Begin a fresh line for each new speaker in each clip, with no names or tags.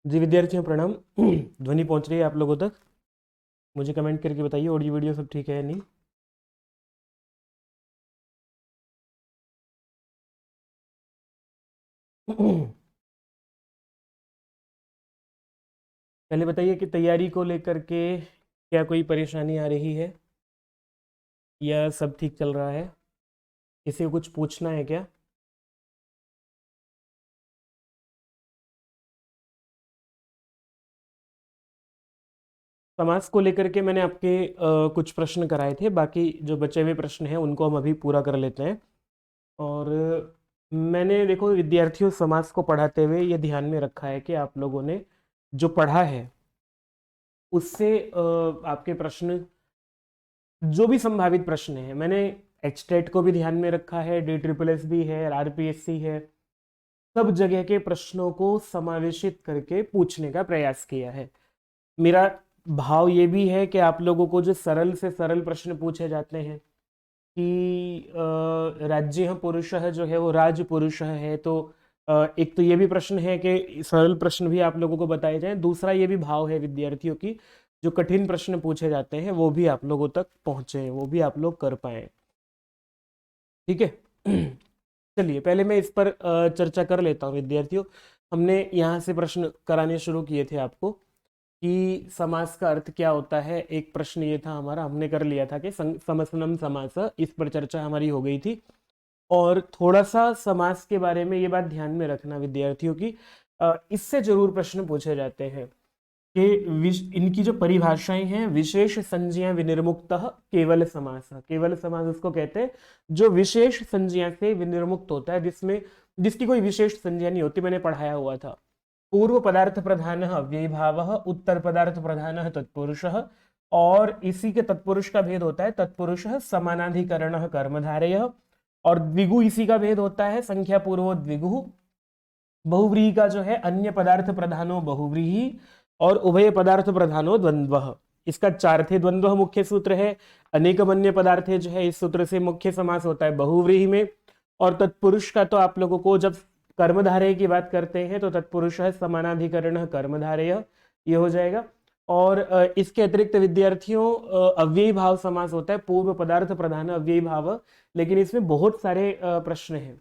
जी विद्यार्थियों प्रणाम। ध्वनि पहुंच रही है आप लोगों तक? मुझे कमेंट करके बताइए ऑडियो वीडियो सब ठीक है या नहीं। पहले बताइए कि तैयारी को लेकर के क्या कोई परेशानी आ रही है या सब ठीक चल रहा है? किसी को कुछ पूछना है क्या? समाज को लेकर के मैंने आपके कुछ प्रश्न कराए थे, बाकी जो बचे हुए प्रश्न हैं उनको हम अभी पूरा कर लेते हैं। और मैंने देखो विद्यार्थियों समाज को पढ़ाते हुए ये ध्यान में रखा है कि आप लोगों ने जो पढ़ा है उससे आपके प्रश्न, जो भी संभावित प्रश्न है, मैंने एचटेट को भी ध्यान में रखा है, DSSS भी है, आरपीएससी है, सब जगह के प्रश्नों को समावेशित करके पूछने का प्रयास किया है। मेरा भाव ये भी है कि आप लोगों को जो सरल से सरल प्रश्न पूछे जाते हैं कि राज्य पुरुषः जो है वो राज पुरुषः है, तो एक तो ये भी प्रश्न है कि सरल प्रश्न भी आप लोगों को बताए जाएं। दूसरा ये भी भाव है विद्यार्थियों की, जो कठिन प्रश्न पूछे जाते हैं वो भी आप लोगों तक पहुंचे, वो भी आप लोग कर पाए। ठीक है। चलिए पहले मैं इस पर चर्चा कर लेता हूँ विद्यार्थियों। हमने यहाँ से प्रश्न कराने शुरू किए थे आपको कि समास का अर्थ क्या होता है। एक प्रश्न ये था हमारा, हमने कर लिया था कि समसनम समास, इस पर चर्चा हमारी हो गई थी। और थोड़ा सा समास के बारे में ये बात ध्यान में रखना विद्यार्थियों की, इससे जरूर प्रश्न पूछे जाते हैं कि इनकी जो परिभाषाएं हैं, विशेष संज्ञा विनिर्मुक्त केवल समास। केवल समास उसको कहते हैं जो विशेष संज्ञा से विनिर्मुक्त होता है, जिसमें जिसकी कोई विशेष संज्ञा नहीं होती। मैंने पढ़ाया हुआ था, पूर्व पदार्थ प्रधान अव्ययी भाव, उत्तर पदार्थ प्रधान तत्पुरुष, और इसी के तत्पुरुष का भेद होता है तत्पुरुष समानाधिकरण कर्मधारय, और द्विगु इसी का भेद होता है संख्या पूर्व द्विगु। बहुव्रीहि का जो है अन्य पदार्थ प्रधानो बहुव्रीहि, और उभय पदार्थ प्रधानो द्वंद्व। इसका चार्थे द्वंद्व मुख्य सूत्र है। अनेकम अन्य पदार्थे जो है इस सूत्र से मुख्य समास होता है बहुव्रीहि में। और तत्पुरुष का तो आप लोगों को जब कर्मधारय की बात करते हैं तो तत्पुरुष है समानाधिकरण कर्मधारय, ये हो जाएगा। और इसके अतिरिक्त विद्यार्थियों अव्ययी भाव समास होता है, पूर्व पदार्थ प्रधान अव्ययी भाव, लेकिन इसमें बहुत सारे प्रश्न हैं।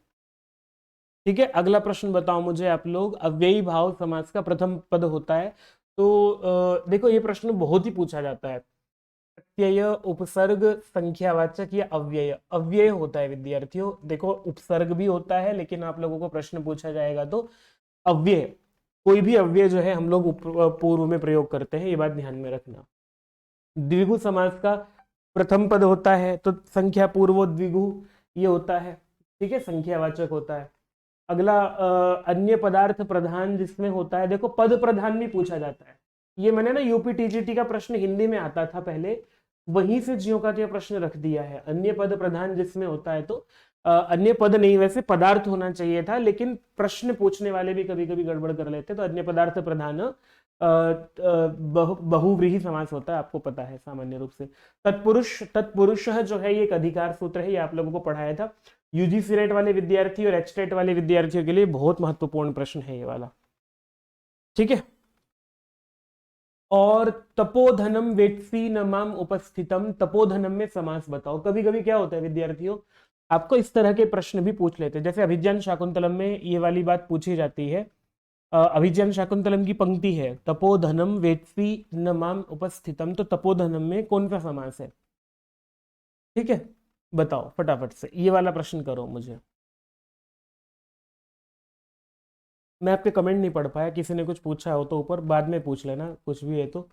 ठीक है, अगला प्रश्न बताओ मुझे आप लोग। अव्ययी भाव समास का प्रथम पद होता है, तो देखो ये प्रश्न बहुत ही पूछा जाता है। प्रत्यय, उपसर्ग, संख्यावाचक या अव्यय। अव्यय होता है विद्यार्थियों, देखो उपसर्ग भी होता है, लेकिन आप लोगों को प्रश्न पूछा जाएगा तो अव्यय, कोई भी अव्यय जो है हम लोग पूर्व में प्रयोग करते हैं, ये बात ध्यान में रखना। द्विगु समास का प्रथम पद होता है तो संख्या पूर्व द्विगु ये होता है। ठीक है, संख्यावाचक होता है। अगला अन्य पदार्थ प्रधान जिसमें होता है, देखो पद प्रधान भी पूछा जाता है। ये मैंने ना यूपी टीजीटी का प्रश्न हिंदी में आता था पहले, वहीं से ज्यों का त्यों प्रश्न रख दिया है। अन्य पद प्रधान जिसमें होता है तो अन्य पद नहीं, वैसे पदार्थ होना चाहिए था, लेकिन प्रश्न पूछने वाले भी कभी कभी गड़बड़ कर लेते, तो अन्य पदार्थ प्रधान बहुव्रीहि समास होता है, आपको पता है सामान्य रूप से। तत्पुरुष, तत्पुरुष जो है ये एक अधिकार सूत्र है, ये आप लोगों को पढ़ाया था। यूजीसी नेट वाले विद्यार्थी और एचटेट वाले विद्यार्थियों के लिए बहुत महत्वपूर्ण प्रश्न है ये वाला। ठीक है। और तपोधनम वेत्सी न माम उपस्थितम, तपोधनम में समास बताओ। कभी कभी क्या होता है विद्यार्थियों, आपको इस तरह के प्रश्न भी पूछ लेते हैं, जैसे अभिज्ञान शाकुंतलम में ये वाली बात पूछी जाती है। अभिज्ञान शाकुंतलम की पंक्ति है तपोधनम वेत्सी न माम उपस्थितम, तो तपोधनम में कौन सा समास है? ठीक है, बताओ फटाफट से, ये वाला प्रश्न करो मुझे। मैं आपके कमेंट नहीं पढ़ पाया, किसी ने कुछ पूछा हो तो ऊपर बाद में पूछ लेना, कुछ भी है तो।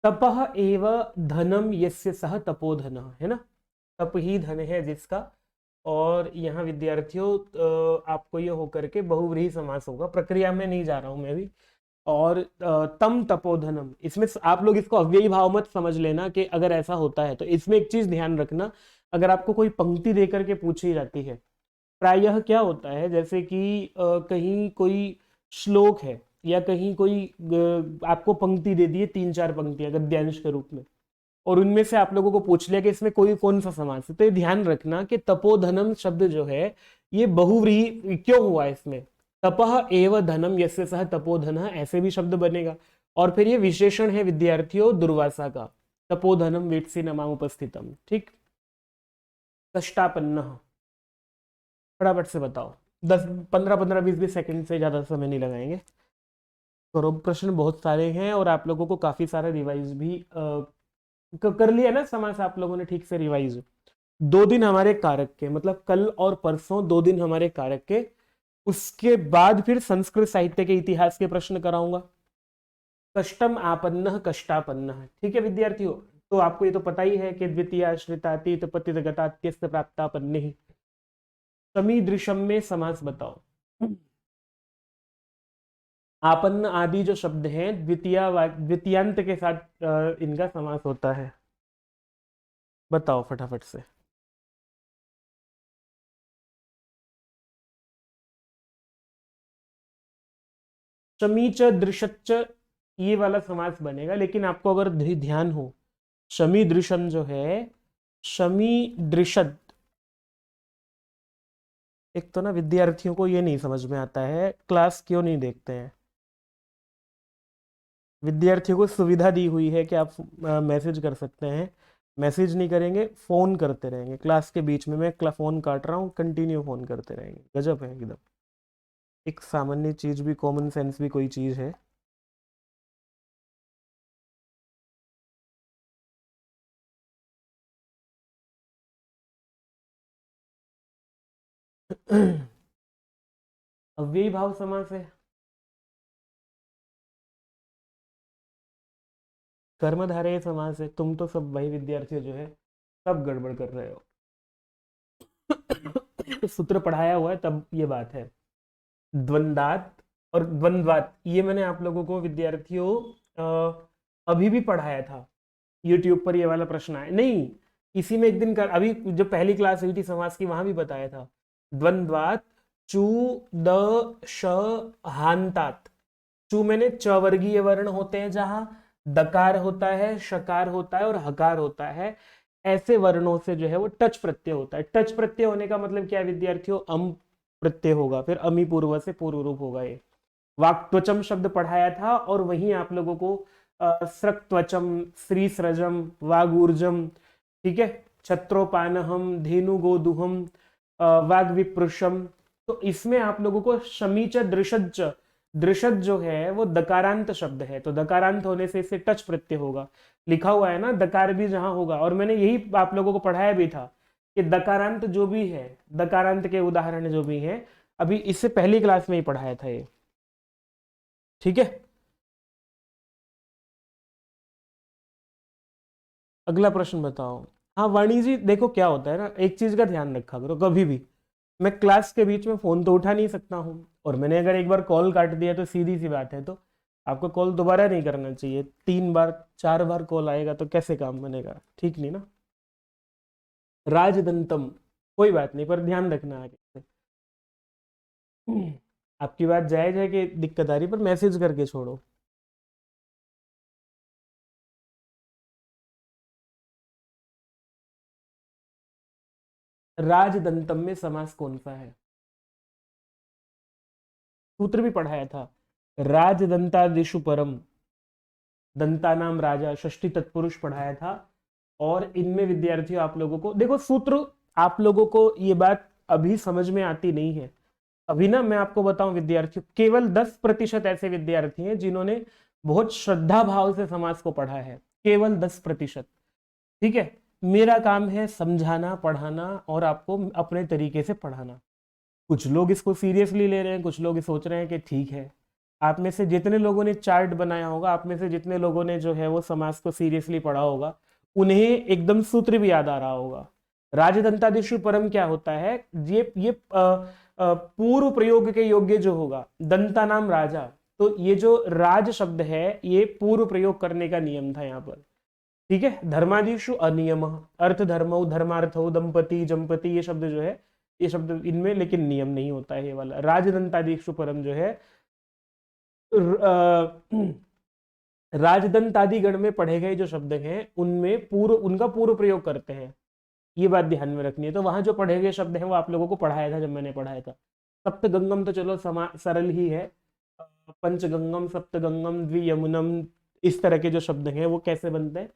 तपह एव धनम यस्य सह तपोधन, है ना। तप ही धन है जिसका। और यहाँ विद्यार्थियों आपको ये होकर के बहुव्रीहि समास होगा। प्रक्रिया में नहीं जा रहा हूं मैं भी, और तम तपोधनम, इसमें आप लोग इसको अव्ययी भाव मत समझ लेना कि अगर ऐसा होता है तो इसमें एक चीज ध्यान रखना, अगर आपको कोई पंक्ति देकर के पूछी जाती है, प्रायः क्या होता है जैसे कि कहीं कोई श्लोक है या कहीं कोई आपको पंक्ति दे दी है, 3-4 पंक्तियां गद्यांश के रूप में, और उनमें से आप लोगों को पूछ लिया कि इसमें कोई कौन सा समास है, तो ये ध्यान रखना कि तपोधनम शब्द जो है ये बहुव्रीहि क्यों हुआ इसमें, तपह एव धनम यस्य सह तपोधनः, ऐसे भी शब्द बनेगा। और फिर ये विशेषण है विद्यार्थियों दुर्वासा का, तपोधनम वेत्सि नमाम उपस्थितम, ठीक। कष्टापन्न, फटाफट से बताओ, 10 15 15 20 सेकंड से ज्यादा समय नहीं लगाएंगे। करो, प्रश्न बहुत सारे हैं और आप लोगों को काफी सारा रिवाइज भी कर लिया ना समास आप लोगों ने ठीक से रिवाइज। 2 दिन हमारे कारक के, मतलब कल और परसों 2 दिन हमारे कारक के, उसके बाद फिर संस्कृत साहित्य के इतिहास के प्रश्न कराऊंगा। कष्टम आपन्न कष्टापन्न, ठीक है विद्यार्थियों। तो आपको ये तो पता ही है कि द्वितीय आश्रितातीत पतित गतात्यस्त प्राप्तापन्ने ही। समीदृशम में समास बताओ। आपन्न आदि जो शब्द हैं द्वितीयांत के साथ इनका समास होता है, बताओ फटाफट से। शमीच दृशच्च, ये वाला समास बनेगा, लेकिन आपको अगर ध्यान हो, शमी दृशन जो है, शमी दृशद, एक तो ना विद्यार्थियों को ये नहीं समझ में आता है क्लास क्यों नहीं देखते हैं। विद्यार्थियों को सुविधा दी हुई है कि आप मैसेज कर सकते हैं, मैसेज नहीं करेंगे फोन करते रहेंगे क्लास के बीच में, मैं फोन काट रहा हूँ कंटिन्यू फोन करते रहेंगे, गजब है एकदम। एक सामान्य चीज भी, कॉमन सेंस भी कोई चीज है। अव्ययी भाव समास है, कर्मधारय समास है। तुम तो सब वही विद्यार्थी जो है सब गड़बड़ कर रहे हो। सूत्र पढ़ाया हुआ है तब ये बात है। द्वंद्वात और द्वंद्वात ये मैंने आप लोगों को विद्यार्थियों अभी भी पढ़ाया था, यूट्यूब पर ये वाला प्रश्न आया नहीं, इसी में एक दिन कर, अभी जो पहली क्लास हुई थी समास की वहां भी बताया था। द्वंद्वात चू द श हांतात, चू मैंने च वर्गीय वर्ण होते हैं जहां दकार होता है, शकार होता है और हकार होता है, ऐसे वर्णों से जो है वो टच प्रत्यय होता है। टच प्रत्यय होने का मतलब क्या है विद्यार्थियों, अम प्रत्यय होगा, फिर अमी पूर्व से पूर्व रूप होगा। ये वाक्त्वचम शब्द पढ़ाया था और वहीं आप लोगों को स्रक्त्वचम, श्रीसृजम, वागूर्जम, ठीक है, छत्रोपानहम, धेनु गोदुहम, वाग विप्रुषम, तो इसमें आप लोगों को शमीच दृशज, दृशद जो है वो दकारांत शब्द है, तो दकारांत होने से इसे टच प्रत्यय होगा, लिखा हुआ है ना दकार भी जहां होगा। और मैंने यही आप लोगों को पढ़ाया भी था कि दकारांत जो भी है, दकारांत के उदाहरण जो भी हैं, अभी इससे पहली क्लास में ही पढ़ाया था ये, ठीक है। अगला प्रश्न बताओ। हाँ वाणी जी, देखो क्या होता है ना, एक चीज का ध्यान रखा करो कभी भी, मैं क्लास के बीच में फोन तो उठा नहीं सकता हूँ, और मैंने अगर एक बार कॉल काट दिया तो सीधी सी बात है, तो आपको कॉल दोबारा नहीं करना चाहिए। 3 बार 4 बार कॉल आएगा तो कैसे काम बनेगा, ठीक नहीं ना। राजदंतम, कोई बात नहीं, पर ध्यान रखना आगे से। आपकी बात जायज है कि दिक्कत आ रही, पर मैसेज करके छोड़ो। राजदंतम में समास कौन सा है, सूत्र भी पढ़ाया था, राजदंतादिषु परम, दंता नाम राजा, षष्ठी तत्पुरुष पढ़ाया था। और इनमें विद्यार्थियों आप लोगों को देखो सूत्र, आप लोगों को ये बात अभी समझ में आती नहीं है। अभी ना मैं आपको बताऊं विद्यार्थियों, केवल 10% ऐसे विद्यार्थी हैं जिन्होंने बहुत श्रद्धा भाव से समाज को पढ़ा है, केवल 10%, ठीक है। मेरा काम है समझाना, पढ़ाना और आपको अपने तरीके से पढ़ाना। कुछ लोग इसको सीरियसली ले रहे हैं, कुछ लोग सोच रहे हैं कि ठीक है। आप में से जितने लोगों ने चार्ट बनाया होगा, आप में से जितने लोगों ने जो है वो समाज को सीरियसली पढ़ा होगा, उन्हें एकदम सूत्र भी याद आ रहा होगा। राजदंतादिषु परम क्या होता है, ये पूर्व प्रयोग के योग्य जो होगा, दंता नाम राजा, तो ये जो राज शब्द है ये पूर्व प्रयोग करने का नियम था यहाँ पर। ठीक है, धर्मादिषु अनियम, अर्थ धर्मो धर्मार्थो दंपति जंपति, ये शब्द जो है, ये शब्द इनमें लेकिन नियम नहीं होता है ये वाला। राजदंतादिषु परम जो है, राजदंतादि गण में पढ़े गए जो शब्द हैं उनमें पूर्व, उनका पूर्व प्रयोग करते हैं, ये बात ध्यान में रखनी है। तो वहां जो पढ़े गए शब्द हैं वो आप लोगों को पढ़ाया था जब मैंने पढ़ाया था। सप्तगंगम तो चलो सरल ही है, पंचगंगम सप्तगंगम द्वियमुनम, इस तरह के जो शब्द हैं वो कैसे बनते हैं,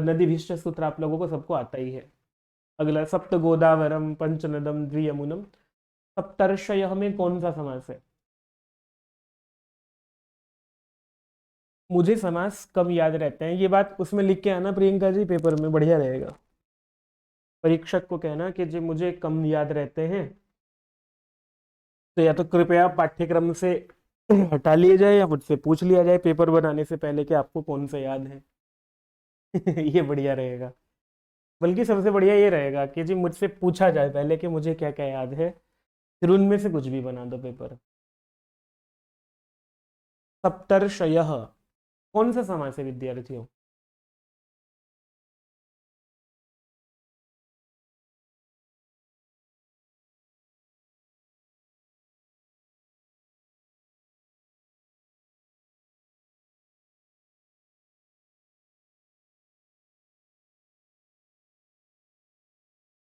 नदी विशिष्ट सूत्र आप लोगों को सबको आता ही है। अगला सप्त गोदावरम पंचनदम द्वियमुनम, सप्तर्षय में कौन सा समास है? मुझे समास कम याद रहते हैं, ये बात उसमें लिख के आना प्रियंका जी पेपर में, बढ़िया रहेगा। परीक्षक को कहना कि जी मुझे कम याद रहते हैं, तो या तो कृपया पाठ्यक्रम से हटा लिए जाए या मुझसे पूछ लिया जाए पेपर बनाने से पहले कि आपको कौन सा याद है। ये बढ़िया रहेगा। बल्कि सबसे बढ़िया ये रहेगा कि जी मुझसे पूछा जाए पहले कि मुझे क्या क्या याद है, फिर उनमें से कुछ भी बना दो पेपर। सप्तर्षयः कौन सा समास है विद्यार्थियों?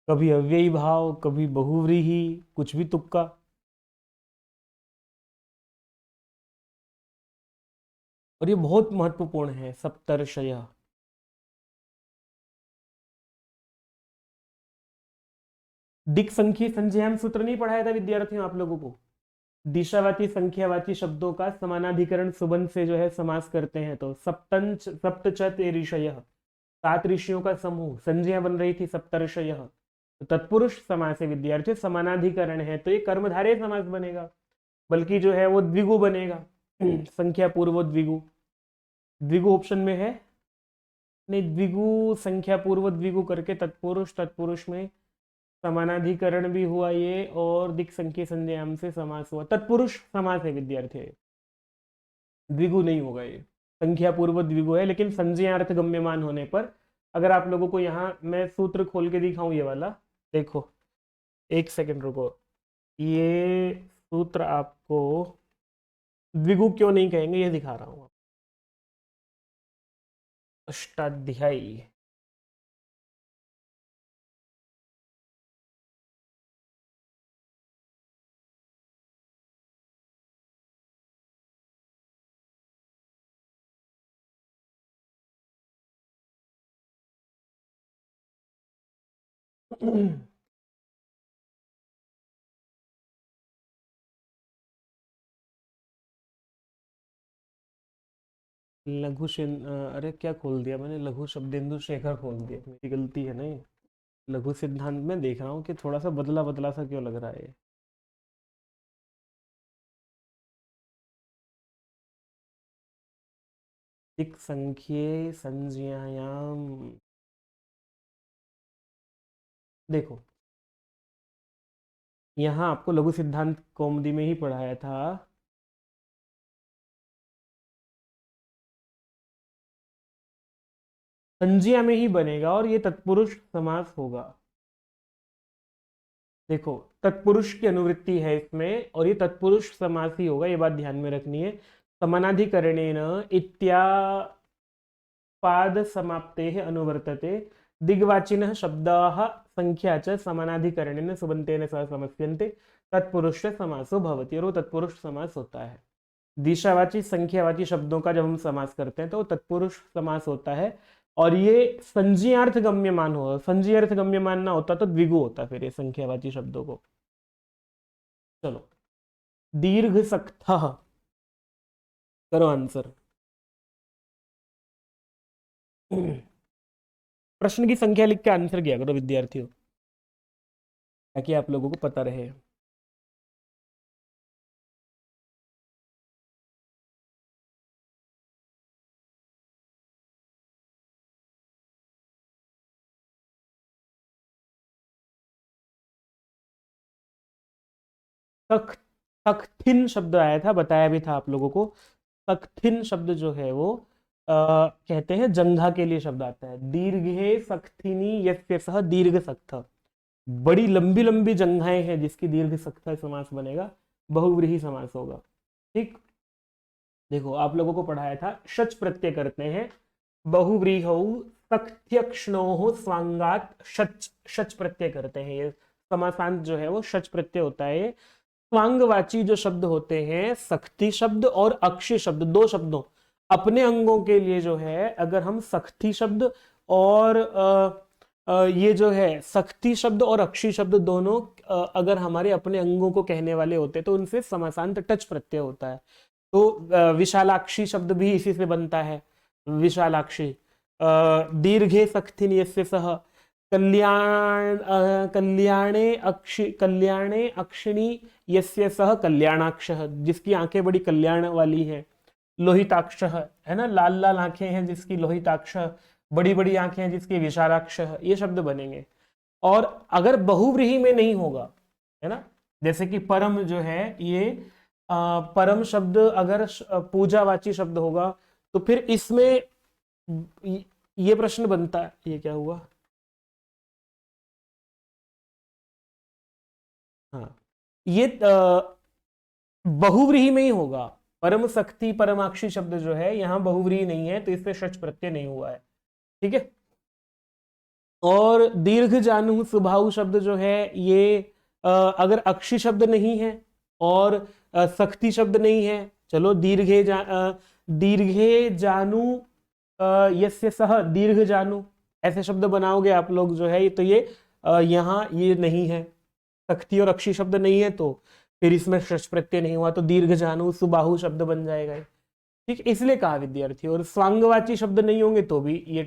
कभी अव्ययी भाव, कभी बहुव्रीहि, कुछ भी तुक्का। और ये बहुत महत्वपूर्ण है सप्तर्षय। दिक् संख्य संज्ञान सूत्र नहीं पढ़ाया था विद्यार्थियों आप लोगों को? दिशावाची संख्यावाची शब्दों का समानाधिकरण सुबंध से जो है समास करते हैं, तो सप्तंच सप्तचत ऋषय, 7 ऋषियों का समूह, संज्ञा बन रही थी सप्तर्षय। तो तत्पुरुष समास है विद्यार्थी, समानाधिकरण है तो ये कर्मधारय समास बनेगा, बल्कि जो है वो द्विगु बनेगा। संख्या पूर्व द्विगु, द्विगु ऑप्शन में है नहीं, द्विगु संख्या पूर्व द्विगु करके तत्पुरुष, तत्पुरुष में समानाधिकरण भी हुआ ये, और दिक् संख्य संज्ञान से समास हुआ, तत्पुरुष समास है विद्यार्थी, द्विगु नहीं होगा ये। संख्या पूर्व द्विगु है, लेकिन संज्ञार्थ गम्यमान होने पर, अगर आप लोगों को यहाँ मैं सूत्र खोल के दिखाऊं ये वाला, देखो एक सेकंड रुको, ये सूत्र आपको द्विगु क्यों नहीं कहेंगे ये दिखा रहा हूं। अष्टाध्यायी, अरे क्या खोल दिया मैंने, लघु शब्देंदु शेखर खोल दिया, मेरी गलती है ना ये। लघु सिद्धांत में देख रहा हूँ कि थोड़ा सा बदला बदला सा क्यों लग रहा है। दिक् संख्ये संज्ञायाम, देखो यहाँ आपको लघु सिद्धांत कौमुदी में ही पढ़ाया था, संज्ञा में ही बनेगा और ये तत्पुरुष समास होगा। देखो तत्पुरुष की अनुवृत्ति है इसमें, और ये तत्पुरुष समास ही होगा, ये बात ध्यान में रखनी है। समानाधिकरणेन इत्यापाद समाप्ते अनुवर्तते, दिग्वाचिनः शब्दाः संख्या च समानाधिकरणेन सुबन्तेन सह समस्यन्ते, तत्पुरुष समासो भवति, और वो तत्पुरुष समास होता है। दिशावाची संख्यावाची शब्दों का जब हम समास करते हैं तो वो तत्पुरुष समास होता है, और ये संज्ञार्थ गम्यमान हो, संज्ञार्थ गम्यमान ना होता तो द्विगु होता फिर ये संख्यावाची शब्दों को। चलो, दीर्घ सक्थ करो आंसर। प्रश्न की संख्या लिख के आंसर किया करो विद्यार्थियों, ताकि आप लोगों को पता रहे। तख्त सक्थिन शब्द आया था, बताया भी था आप लोगों को। सक्थिन शब्द जो है वो कहते हैं जंघा के लिए शब्द आता है। दीर्घे सक्थिनी यस्य सह दीर्घ सक्थ, बड़ी लंबी लंबी जंघाएं हैं जिसकी दीर्घ सक्थ समास बनेगा, बहुव्रीहि समास होगा। ठीक, देखो आप लोगों को पढ़ाया था शच प्रत्यय करते हैं, बहुव्रीहौ सक्थ्यक्ष्णोः स्वांगात शच, शच प्रत्यय करते हैं। ये समासांत जो है वो शच प्रत्यय होता है। स्वांगवाची जो शब्द होते हैं, सख्ती शब्द और अक्षी शब्द, दो शब्दों अपने अंगों के लिए जो है, अगर हम सख्ती शब्द और ये जो है सख्ती शब्द और अक्षी शब्द दोनों अगर हमारे अपने अंगों को कहने वाले होते तो उनसे समासांत टच प्रत्यय होता है। तो विशालाक्षी शब्द भी इसी से बनता है, विशालाक्षी। दीर्घे सक्थिन यस्य सह कल्याणे अक्षिणी यस्य सह कल्याणाक्ष, जिसकी आंखें बड़ी कल्याण वाली हैं। लोहिताक्ष है ना, लाल लाल आंखें हैं जिसकी लोहिताक्ष, बड़ी बड़ी आंखें हैं जिसकी विशालाक्ष, ये शब्द बनेंगे। और अगर बहुव्रीहि में नहीं होगा, है ना, जैसे कि परम जो है ये परम शब्द अगर पूजावाची शब्द होगा तो फिर इसमें ये प्रश्न बनता है, ये क्या हुआ, हाँ, ये बहुव्रीहि में ही होगा। परम शक्ति परमाक्षी शब्द जो है यहाँ बहुव्रीहि नहीं है, तो इससे शच प्रत्यय नहीं हुआ है। ठीक है, और दीर्घ जानु सुभाव शब्द जो है ये अगर अक्षी शब्द नहीं है और शक्ति शब्द नहीं है, चलो दीर्घे जानु यस्य सह दीर्घ जानु, ऐसे शब्द बनाओगे आप लोग जो है, तो ये यहाँ ये नहीं है, शक्ति और अक्षी शब्द नहीं है, तो फिर इसमें शच प्रत्यय नहीं हुआ, तो दीर्घ जानु सुबाहु शब्द बन जाएगा। ठीक, इसलिए कहा विद्यार्थी। और स्वांगवाची शब्द नहीं होंगे तो भी ये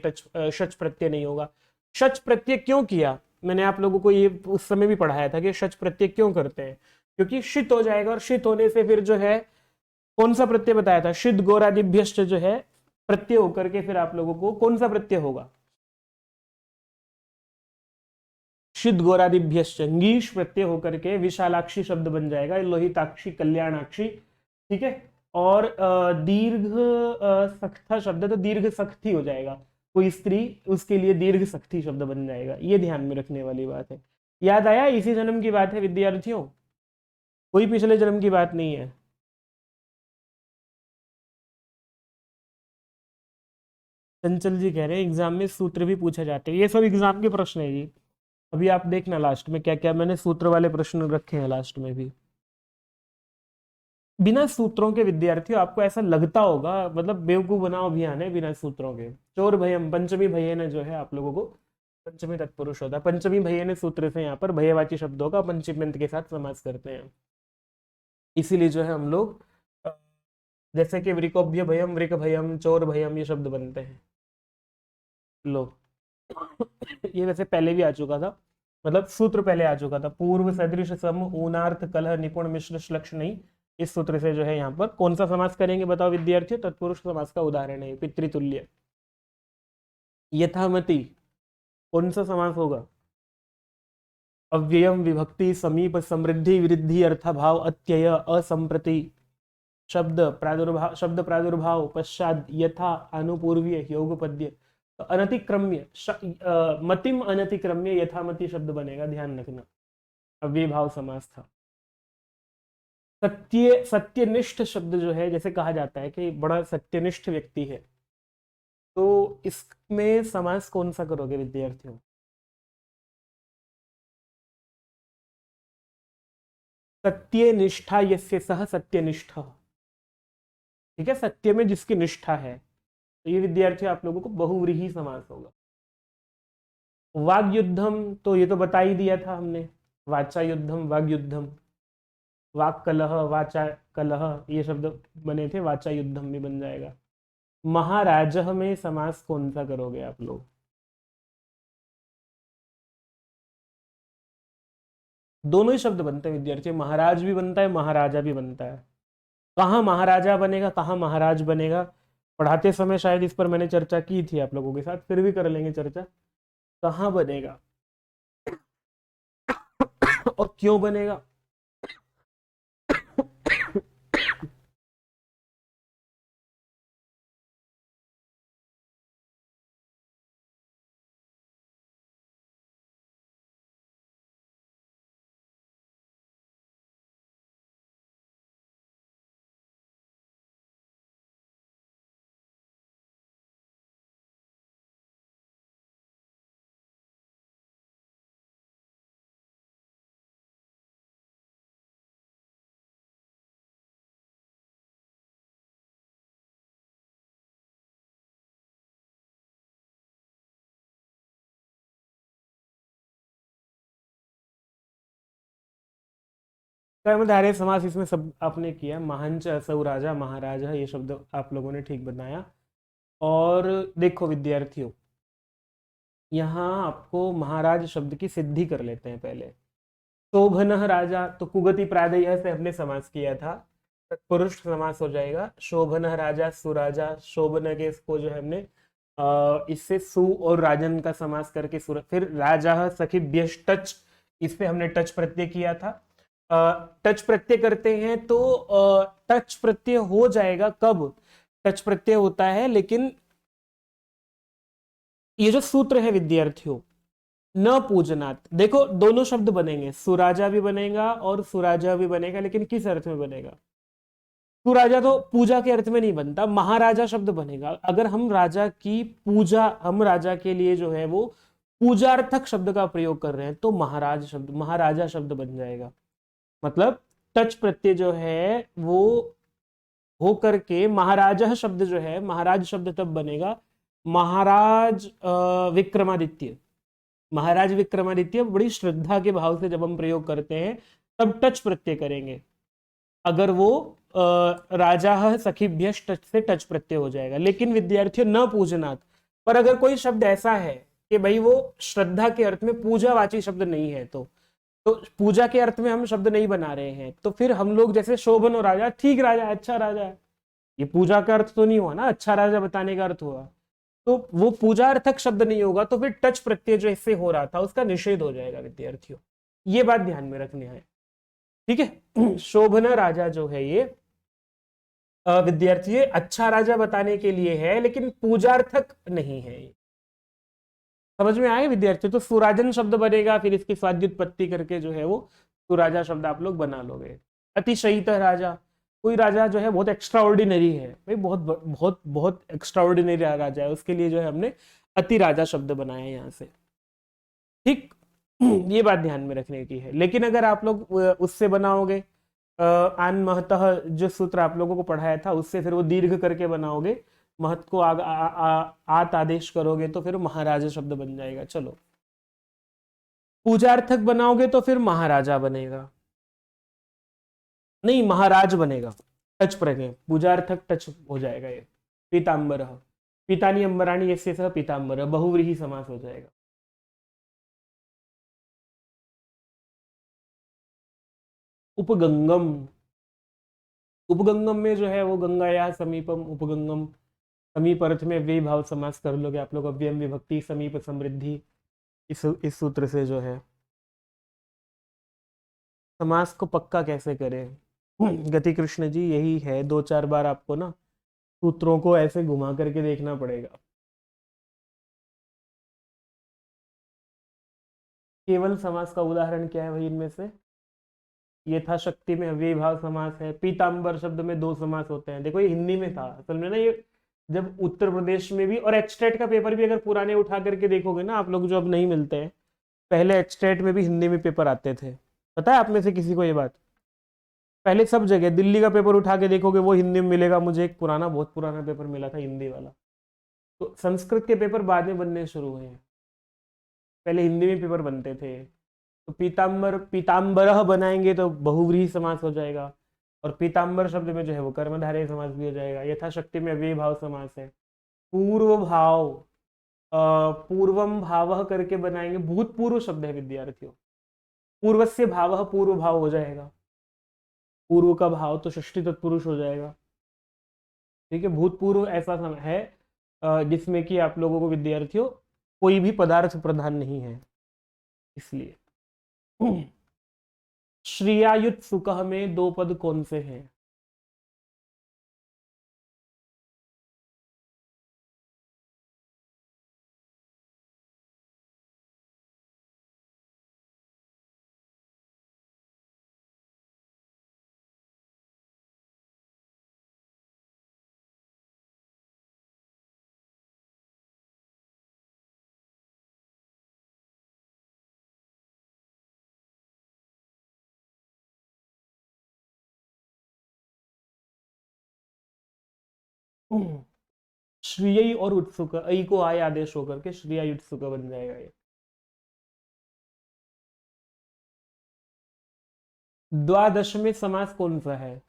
शच प्रत्यय नहीं होगा। शच प्रत्यय क्यों किया, मैंने आप लोगों को ये उस समय भी पढ़ाया था कि शच प्रत्यय क्यों करते हैं, क्योंकि शित हो जाएगा, और शित होने से फिर जो है कौन सा प्रत्यय बताया था, शिद गोरादिभ्यश्च जो है प्रत्यय होकर के फिर आप लोगों को कौन सा प्रत्यय होगा, शिद गोरादिभ्यश्च ngीश प्रत्यय होकर के विशालाक्षी शब्द बन जाएगा, लोहिताक्षी कल्याणाक्षी। ठीक है, और दीर्घ सख्ता शब्द तो दीर्घ सख्ती हो जाएगा, कोई स्त्री उसके लिए दीर्घ सख्ती शब्द बन जाएगा, ये ध्यान में रखने वाली बात है। याद आया, इसी जन्म की बात है विद्यार्थियों, कोई पिछले जन्म की बात नहीं है। चंचल जी कह रहे हैं एग्जाम में सूत्र भी पूछे जाते हैं, ये सब एग्जाम के प्रश्न है जी। अभी आप देखना लास्ट में क्या क्या मैंने सूत्र वाले प्रश्न रखे हैं लास्ट में भी। बिना सूत्रों के विद्यार्थियों आपको ऐसा लगता होगा, मतलब बेवकूफ बनाओ अभियान है बिना सूत्रों के। चोर भयम, पंचमी भय ने जो है आप लोगों को, पंचमी तत्पुरुष होता है, पंचमी भय ने सूत्र से यहाँ पर भयवाची शब्दों का पंचम्यंत के साथ समास करते हैं। इसीलिए जो है हम लोग जैसे कि वृकोभ्य भयम, वृक भयम, चोर भयम, ये शब्द बनते हैं। लो ये वैसे पहले भी आ चुका था, मतलब सूत्र पहले आ चुका था, पूर्व सदृश सम ऊनार्थ कलह निपुण मिश्र श्लक्ष नहीं, इस सूत्र से जो है यहाँ पर कौन सा समास करेंगे बताओ विद्यार्थियों, तत्पुरुष समास का उदाहरण है पितृतुल्य। यथामति कौन सा समास होगा, अव्ययम विभक्ति समीप समृद्धि वृद्धि अर्थाभाव अत्यय असंप्रति शब्द प्रादुर्भाव पश्चात यथा अनुपूर्वीय योगपद्य, तो अनतिक्रम्य मतिम अनतिक्रम्य यथामति शब्द बनेगा, ध्यान रखना, अव्यय भाव समास था। सत्यनिष्ठ शब्द जो है, जैसे कहा जाता है कि बड़ा सत्यनिष्ठ व्यक्ति है, तो इसमें समास कौन सा करोगे विद्यार्थियों, सत्यनिष्ठा यस्य सह सत्यनिष्ठ। ठीक है, सत्य में जिसकी निष्ठा है, तो ये विद्यार्थियों आप लोगों को बहुव्रीहि समास होगा। वाग युद्धम तो ये तो बता ही दिया था हमने, वाचा युद्धम वाग युद्धम, वाक कलह वाचा कलह, ये शब्द बने थे, वाचा युद्धम भी बन जाएगा। महाराजह में समास कौन सा करोगे आप लोग, दोनों ही शब्द बनते हैं विद्यार्थी, महाराज भी बनता है महाराजा भी बनता है। कहाँ महाराजा बनेगा कहाँ महाराज बनेगा, पढ़ाते समय शायद इस पर मैंने चर्चा की थी आप लोगों के साथ, फिर भी कर लेंगे चर्चा, कहाँ बनेगा और क्यों बनेगा। कर्मधारय समास इसमें सब आपने किया, महांच असौ राजा महाराजा, ये शब्द आप लोगों ने ठीक बनाया। और देखो विद्यार्थियों, यहाँ आपको महाराज शब्द की सिद्धि कर लेते हैं पहले। शोभनः राजा, तो कुगति प्रादय से हमने समास किया था, तत्पुरुष समास हो जाएगा। शोभनः राजा सुराजा, शोभन के इसको जो है हमने इससे सु और राजन का समास करके सुर, फिर राजा सखिभ्यश् टच, इस पे हमने टच प्रत्यय किया था। टच प्रत्यय करते हैं तो टच प्रत्यय हो जाएगा कब, टच प्रत्यय होता है, लेकिन ये जो सूत्र है विद्यार्थियों, न पूजनात्, देखो दोनों शब्द बनेंगे, सुराजा भी बनेगा और सुराजा भी बनेगा, लेकिन किस अर्थ में बनेगा? सुराजा तो पूजा के अर्थ में नहीं बनता, महाराजा शब्द बनेगा। अगर हम राजा की पूजा, हम राजा के लिए जो है वो पूजार्थक शब्द का प्रयोग कर रहे हैं, तो महाराज शब्द, महाराजा शब्द बन जाएगा। मतलब टच प्रत्यय जो है वो हो करके महाराजा शब्द जो है, महाराज शब्द तब बनेगा महाराज विक्रमादित्य, महाराज विक्रमादित्य बड़ी श्रद्धा के भाव से जब हम प्रयोग करते हैं तब टच प्रत्यय करेंगे। अगर वो राजा सखीभ्य टच से टच प्रत्यय हो जाएगा। लेकिन विद्यार्थियों न पूजनात्, पर अगर कोई शब्द ऐसा है कि भाई वो श्रद्धा के अर्थ में पूजावाची शब्द नहीं है, तो पूजा के अर्थ में हम शब्द नहीं बना रहे हैं, तो फिर हम लोग जैसे शोभन और राजा, ठीक राजा है, अच्छा राजा है, ये पूजा का अर्थ तो नहीं हुआ ना, अच्छा राजा बताने का अर्थ हुआ, तो वो पूजार्थक शब्द नहीं होगा, तो फिर टच प्रत्यय जो इससे हो रहा था उसका निषेध हो जाएगा विद्यार्थियों, ये बात ध्यान में रखनी है। ठीक है। शोभन राजा जो है ये विद्यार्थी अच्छा राजा बताने के लिए है, लेकिन पूजार्थक नहीं है। समझ में आए विद्यार्थियों? तो सुराजन शब्द बनेगा, फिर इसकी स्वाद्युत्पत्ति करके जो है वो सुराजा शब्द आप लोग बना लोगे। अतिशयित राजा, कोई राजा जो है बहुत एक्स्ट्रा ऑर्डिनरी है भाई, बहुत बहुत बहुत एक्स्ट्रा ऑर्डिनरी राजा है, उसके लिए जो है हमने अति राजा शब्द बनाया है यहाँ से। ठीक, ये बात ध्यान में रखने की है। लेकिन अगर आप लोग उससे बनाओगे आन महतः, जो सूत्र आप लोगों को पढ़ाया था उससे फिर वो दीर्घ करके बनाओगे, महत को आत आदेश करोगे तो फिर महाराजा शब्द बन जाएगा। चलो, पूजार्थक बनाओगे तो फिर महाराजा बनेगा, नहीं महाराज बनेगा, टच पड़ेंगे, पूजार्थक टच हो जाएगा ये। पीताम्बर, पितानी अंबराणी ऐसे सह पीताम्बर, बहुव्रीहि समास हो जाएगा। उपगंगम, उपगंगम में जो है वो गंगा या समीपम, उपगंगम समीप अर्थ में वे भाव समास कर लोगे आप लोग, अव्ययम विभक्ति समीप समृद्धि, इस सूत्र से जो है समास को पक्का कैसे करें। गति कृष्ण जी यही है, दो चार बार आपको ना सूत्रों को ऐसे घुमा करके देखना पड़ेगा। केवल समास का उदाहरण क्या है भाई इनमें से? यथाशक्ति में अव्ययी भाव समास है, पीताम्बर शब्द में दो समास होते हैं। देखो ये हिंदी में था असल में ना, ये जब उत्तर प्रदेश में भी, और एचटेट का पेपर भी अगर पुराने उठा करके देखोगे ना आप लोग, जो अब नहीं मिलते हैं, पहले एचटेट में भी हिंदी में पेपर आते थे। पता है आप में से किसी को ये बात? पहले सब जगह दिल्ली का पेपर उठा के देखोगे वो हिंदी में मिलेगा। मुझे एक पुराना, बहुत पुराना पेपर मिला था हिंदी वाला। तो संस्कृत के पेपर बाद में बनने शुरू हुए हैं, पहले हिंदी में पेपर बनते थे। तो पीताम्बर, पीताम्बरः बनाएंगे तो बहुव्रीहि समास हो जाएगा, और पीताम्बर शब्द में जो है वो कर्मधारय समास भी हो जाएगा। यथाशक्ति में अव्ययी भाव समास है। पूर्व भाव, पूर्वम भावः करके बनाएंगे, भूतपूर्व शब्द है विद्यार्थियों, पूर्व से भावः पूर्व भाव हो जाएगा, पूर्व का भाव तो षष्ठी तत्पुरुष हो जाएगा। ठीक है, भूतपूर्व ऐसा समय है जिसमें कि आप लोगों को विद्यार्थियों कोई भी पदार्थ प्रधान नहीं है, इसलिए। श्रियायुत सुकह में दो पद कौन से हैं? श्रियई और उत्सुक, ऐ को आय आदेश होकर के श्रिया उत्सुक बन जाएगा ये। द्वादश में समास कौन सा है?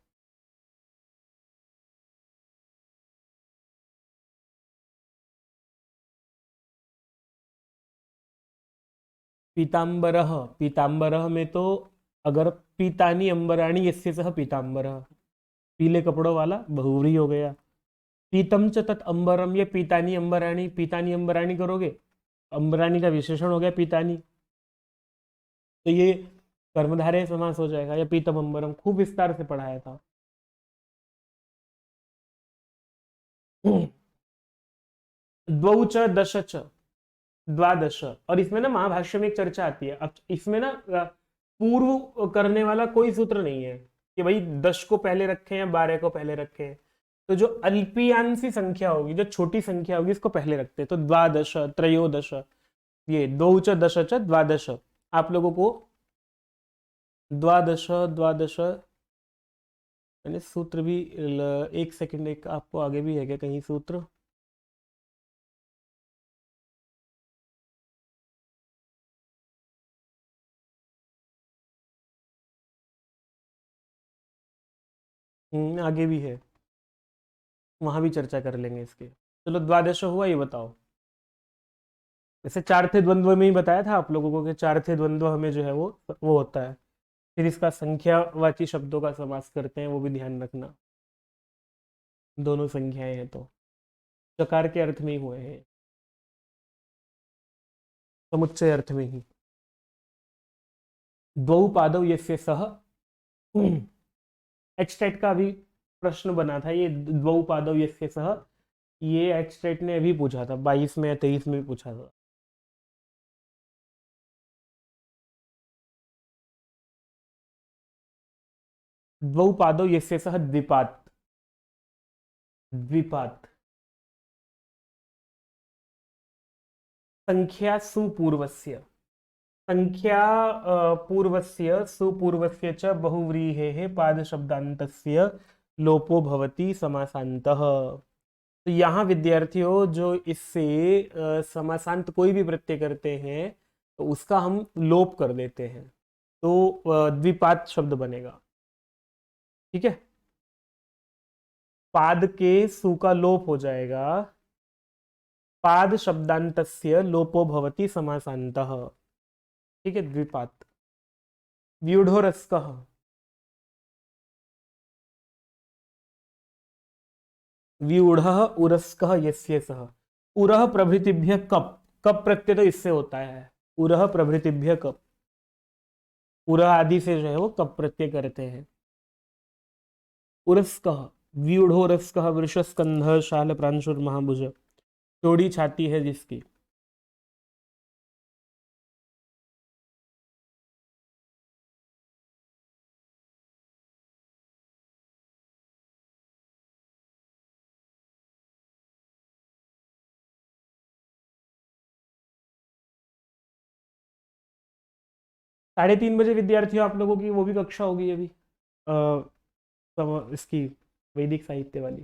पीताम्बरः। पीताम्बरः में तो अगर पीतानी अंबराणी इससे सह पीताम्बरः, पीले कपड़ों वाला बहुव्रीहि हो गया। पीतम च तत् अंबरम, ये पीतानी अंबराणी, पीतानी अंबराणी करोगे, अंबराणी का विशेषण हो गया पीतानी, तो ये कर्मधारय समास हो जाएगा। या पीतम अंबरम खूब विस्तार से पढ़ाया था। द्वौ च दश च द्वादश। और इसमें ना महाभाष्य में एक चर्चा आती है। अब इसमें ना पूर्व करने वाला कोई सूत्र नहीं है कि भाई 10 को पहले रखें या 12 को पहले रखें। तो जो अल्पीयांशी संख्या होगी, जो छोटी संख्या होगी, इसको पहले रखते हैं। तो द्वादश, त्रयोदश, ये द्वौ च दश च द्वादश। आप लोगों को द्वादश द्वादश मैंने सूत्र भी एक सेकंड, एक आपको आगे भी है क्या कहीं सूत्र? आगे भी है, वहां भी चर्चा कर लेंगे इसके। चलो द्वादश हुआ, ये बताओ। वैसे चार थे द्वंद्व में ही बताया था आप लोगों को कि चार थे द्वंद्व हमें जो है वो होता है। फिर इसका संख्यावाची शब्दों का समास करते हैं, वो भी ध्यान रखना। दोनों संख्याएं हैं तो चकार के अर्थ में ही हुए हैं, समुच्चय अर्थ में ही। द्वौ पादौ यस्य सह। एचटेट का भी प्रश्न बना था ये, द्वौ पादौ यस्य सह। ये एचटेट ने अभी पूछा था, 22 में या 23 में भी पूछा था। द्वौ पादौ यस्य सह द्विपात। द्विपात संख्या सुपूर्वस्य। संख्या पूर्वस्य सुपूर्वस्य च बहुव्रीहेः पादशब्दान्तस्य लोपो भवति समासान्तः। तो यहाँ विद्यार्थियों जो इससे समासांत कोई भी प्रत्यय करते हैं तो उसका हम लोप कर देते हैं, तो द्विपाद शब्द बनेगा। ठीक है, पाद के सु का लोप हो जाएगा, पाद शब्दांतस्य लोपो भवति समासान्तः। ठीक है, द्विपाद। व्यूढ़ोरस्कः। व्यूढ़ः उरस्कः यस्य सः। उरः प्रभृतिभ्य कप। कप प्रत्यय तो इससे होता है, उरः प्रभृतिभ्य कप। उरः आदि से जो है वो कप प्रत्यय करते हैं। उरस्कः, व्यूढ़ोरस्कः वृषस्कंध शाल प्रांशुर महाभुज। चौड़ी छाती है जिसकी। 3:30 बजे विद्यार्थियों आप लोगों की वो भी कक्षा होगी अभी, इसकी वैदिक साहित्य वाली।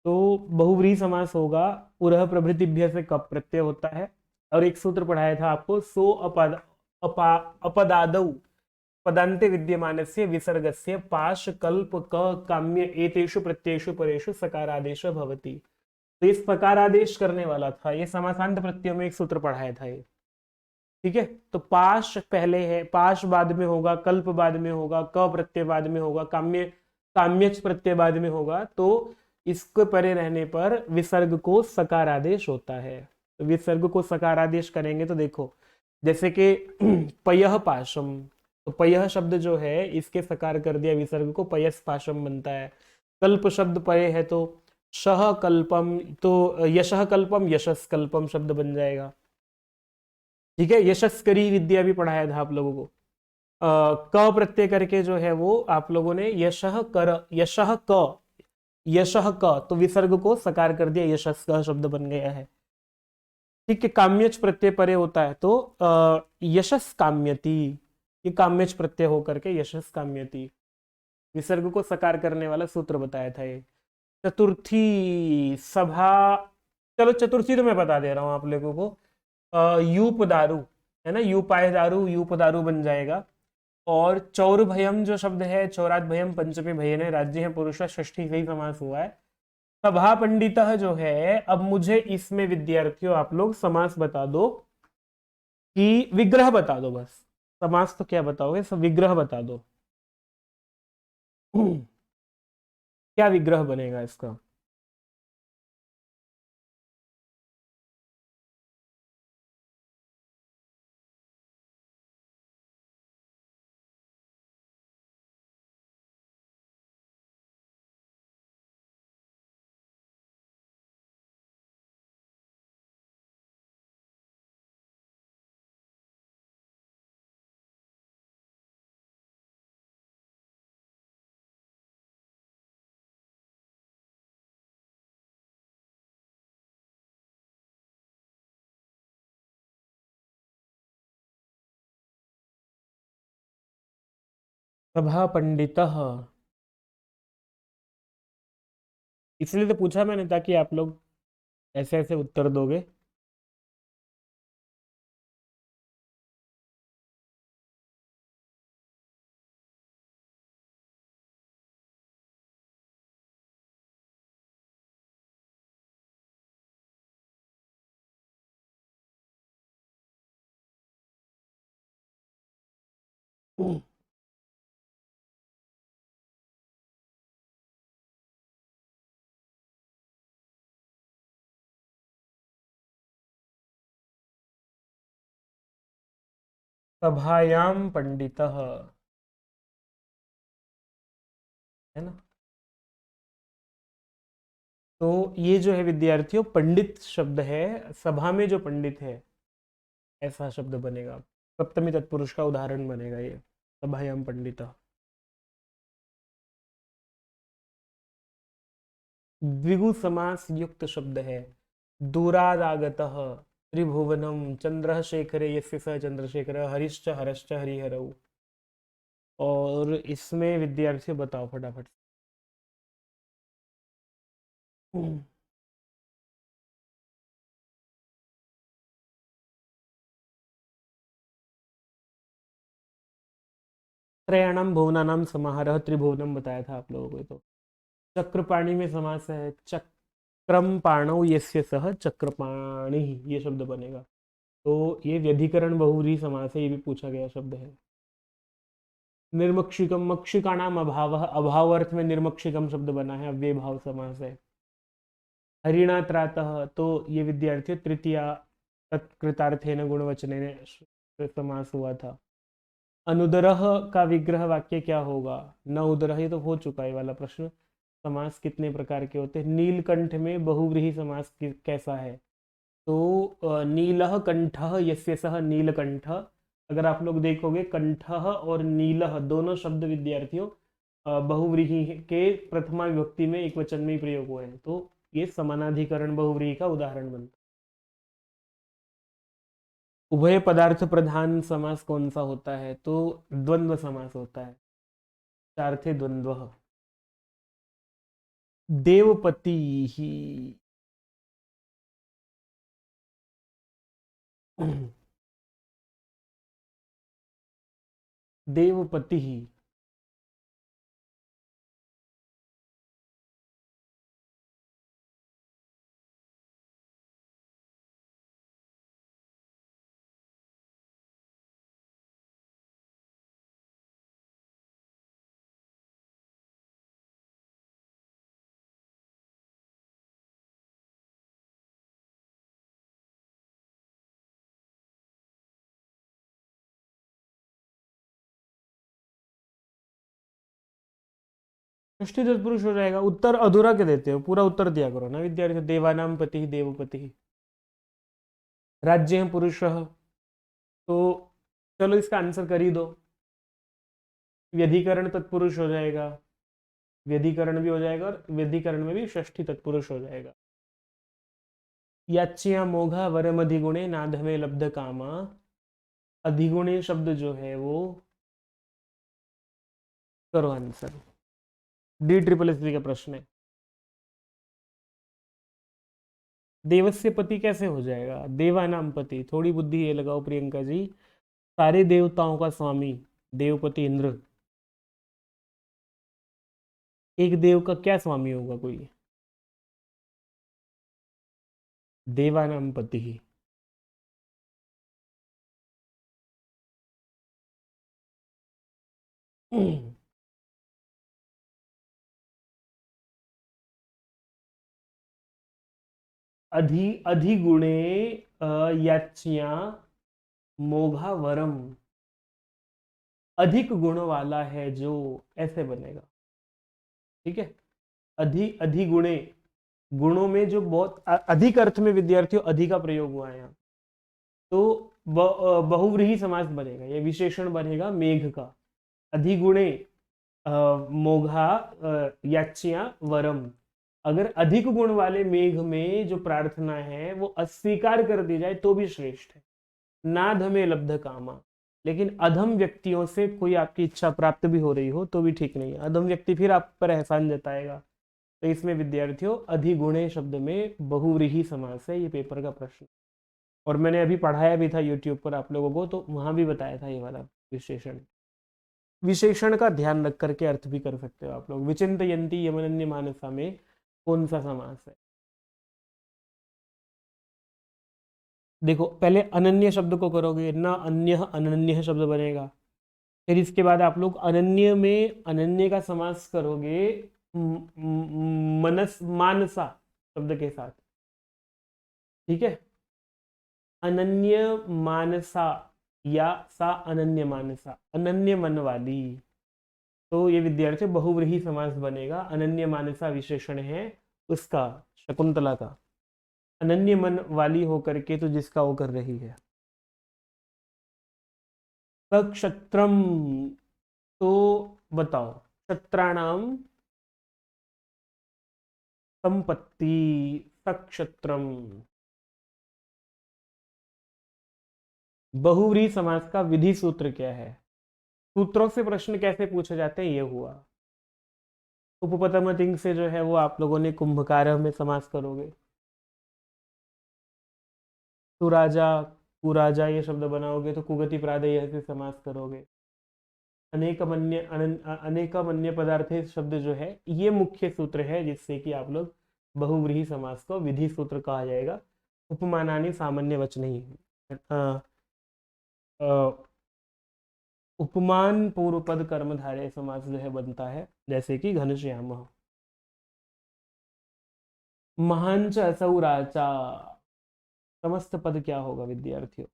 तो बहुव्रीहि समास होगा, उरः प्रभृतिभ्य से कप प्रत्यय होता है। और एक सूत्र पढ़ाया था आपको, सो अपदादौ पदान्ते विद्यमानस्य विसर्गस्य पाश कल्प क काम्य एतेषु प्रत्ययेषु परेषु सकारादेश भवति। तो इस सकारादेश करने वाला था, ये समासांत प्रत्ययों में एक सूत्र पढ़ाया था ये। ठीक है, तो पाश पहले है, पाश बाद में होगा, कल्प बाद में होगा, क प्रत्यय बाद में होगा, काम्य काम्यच प्रत्यय बाद में होगा। तो इसके परे रहने पर विसर्ग को सकार आदेश होता है। तो विसर्ग को सकार आदेश करेंगे तो देखो, जैसे कि पयः पाशम, तो पयः शब्द जो है इसके सकार कर दिया विसर्ग को, पयस पाशम बनता है। कल्प शब्द पय है तो शह कल्पम, तो यशः कल्पम यशस कल्पम शब्द बन जाएगा। ठीक है, यशस्करी विद्या भी पढ़ाया था आप लोगों को। क प्रत्यय करके जो है वो आप लोगों ने यशः कर, यशः क, यशः क, तो विसर्ग को सकार कर दिया, यशस् का शब्द बन गया है। ठीक है, काम्यच प्रत्यय परे होता है तो यशस् काम्यति, ये काम्यच प्रत्यय होकर के यशस् काम्यति, विसर्ग को सकार करने वाला सूत्र बताया था ये। चतुर्थी सभा, चलो चतुर्थी तो मैं बता दे रहा हूं आप लोगों को। यूप दारू है ना, यूपाय दारू, यूप दारू बन जाएगा। और चौरभयम जो शब्द है, चौरात भयम पंचमी भयन है, राज्य है पुरुष, षष्ठी से ही समास हुआ है। सभा पंडितः जो है, अब मुझे इसमें विद्यार्थियों आप लोग समास बता दो कि विग्रह बता दो बस। समास तो क्या बताओगे, सब विग्रह बता दो। क्या विग्रह बनेगा इसका? सभा पंडितः, इसलिए तो पूछा मैंने ताकि आप लोग ऐसे ऐसे उत्तर दोगे। सभायाम पंडितः, है ना? तो ये जो है विद्यार्थियों पंडित शब्द है, सभा में जो पंडित है ऐसा शब्द बनेगा। सप्तमी तत्पुरुष का उदाहरण बनेगा ये, सभायाम पंडितः। द्विगु समास युक्त शब्द है। दूरादागतः त्रिभुवनम चंद्र शेखरे यस्य स चंद्रशेखर हरिश्च हरश्च हरिहरऊ। और इसमें विद्यार्थी बताओ फटाफट। त्रयाणाम भुवनानाम समाहारः त्रिभुवनम बताया था आप लोगों को। तो चक्रपाणी में समास है, चक्रम पाणौ यस्य सह चक्रपाणी, ये शब्द बनेगा। तो ये व्यधिकरण बहुव्रीहि समास है, ये भी पूछा गया शब्द है। निर्मक्षिकम, मक्षिकाणाम अभाव, अभाव अर्थ में निर्मक्षिकम शब्द बना है, अव्यय भाव समास है। हरिणा त्रातः, तो ये विद्यार्थी तृतीया तत्कृतार्थेन गुणवचने समास हुआ था। अनुदरह का विग्रह वाक्य क्या होगा? न उदरह, ये तो हो चुका है वाला प्रश्न। समास कितने प्रकार के होते हैं? नीलकंठ में बहुव्रीहि समास कैसा है? तो नीलः कंठः यस्य सः नीलकंठ। अगर आप लोग देखोगे कंठः और नीलः दोनों शब्द विद्यार्थियों बहुव्रीहि के प्रथमा विभक्ति में एक वचन में ही प्रयोग हुए हैं, तो ये समानाधिकरण बहुव्रीहि का उदाहरण बनता है। उभय पदार्थ प्रधान समास कौन सा होता है? तो द्वंद्व समास होता है। चार्थे द्वंद्व। देवपति ही। देवपति ही। षष्ठी तत्पुरुष हो जाएगा। उत्तर अधूरा के देते हो, पूरा उत्तर दिया करो ना विद्यार्थी। देवानाम पति देवपति, राज्य पुरुष। तो चलो इसका आंसर कर ही दो। व्यधिकरण तत्पुरुष हो जाएगा, व्यधिकरण भी हो जाएगा, और व्यधिकरण में भी षष्ठी तत्पुरुष हो जाएगा। याच्या मोघा वरम अधिगुणे नाधमे लब्ध कामा। अधिगुणे शब्द जो है वो, करो आंसर। डी ट्रिपल एस का प्रश्न है। देवस्य पति कैसे हो जाएगा? देवानाम पति, थोड़ी बुद्धि ये लगाओ प्रियंका जी। सारे देवताओं का स्वामी देवपति इंद्र। एक देव का क्या स्वामी होगा कोई? देवानाम पति ही। अधिगुणे याच्या मोघा वरम। अधिक गुण वाला है जो, ऐसे बनेगा। ठीक है। अधिगुणे, गुणों में जो बहुत अधिक अर्थ में विद्यार्थियों अधिक का प्रयोग हुआ है यहाँ। तो बहुव्रीहि समास बनेगा, ये विशेषण बनेगा मेघ का। अधिगुणे मोघा याच्या वरम। अगर अधिक गुण वाले मेघ में जो प्रार्थना है वो अस्वीकार कर दी जाए तो भी श्रेष्ठ है। नाधमे लब्ध कामा। लेकिन अधम व्यक्तियों से कोई आपकी इच्छा प्राप्त भी हो रही हो तो भी ठीक नहीं है, अधम व्यक्ति फिर आप पर एहसान जताएगा। तो इसमें विद्यार्थियों अधिगुणे शब्द में बहुव्रीहि समास है, ये पेपर का प्रश्न। और मैंने अभी पढ़ाया भी था यूट्यूब पर आप लोगों को, तो वहां भी बताया था ये वाला विशेषण। विशेषण का ध्यान रख करके अर्थ भी कर सकते हो आप लोग। विचिंतयन्ति यमनन्य मानसा में कौन सा समास है? देखो पहले अनन्य शब्द को करोगे ना, अन्य अनन्य शब्द बनेगा। फिर इसके बाद आप लोग अनन्य में अनन्य का समास करोगे मनस मानसा शब्द के साथ। ठीक है। अनन्य मानसा या सा अनन्य मानसा, अनन्य मन वाली। तो ये विद्यार्थी बहुव्रीहि समास बनेगा। अनन्य मानसा विशेषण है उसका, शकुंतला का। अनन्य मन वाली होकर के तो जिसका वो कर रही है। क्षत्रम, तो बताओ, क्षत्राणाम संपत्ति, सक्षत्रम। बहुव्रीहि समास का विधि सूत्र क्या है? सूत्रों से प्रश्न कैसे पूछे जाते हैं ये हुआ। उपपतम तिंग से जो है वो आप लोगों ने कुंभकार में समास करोगे। सुराजा, कुराजा ये शब्द बनाओगे तो कुगति प्रादेय से समास करोगे। अनेकमन्य पदार्थे शब्द जो है ये मुख्य सूत्र है जिससे कि आप लोग बहुव्रीहि समास को विधि सूत्र कहा जाएगा। उपमानानि सामान्य वचन ही। उपमान पूर्व पद कर्मधारय समास जो है बनता है, जैसे कि घनश्याम। महांच असौ राजा, समस्त पद क्या होगा विद्यार्थियों?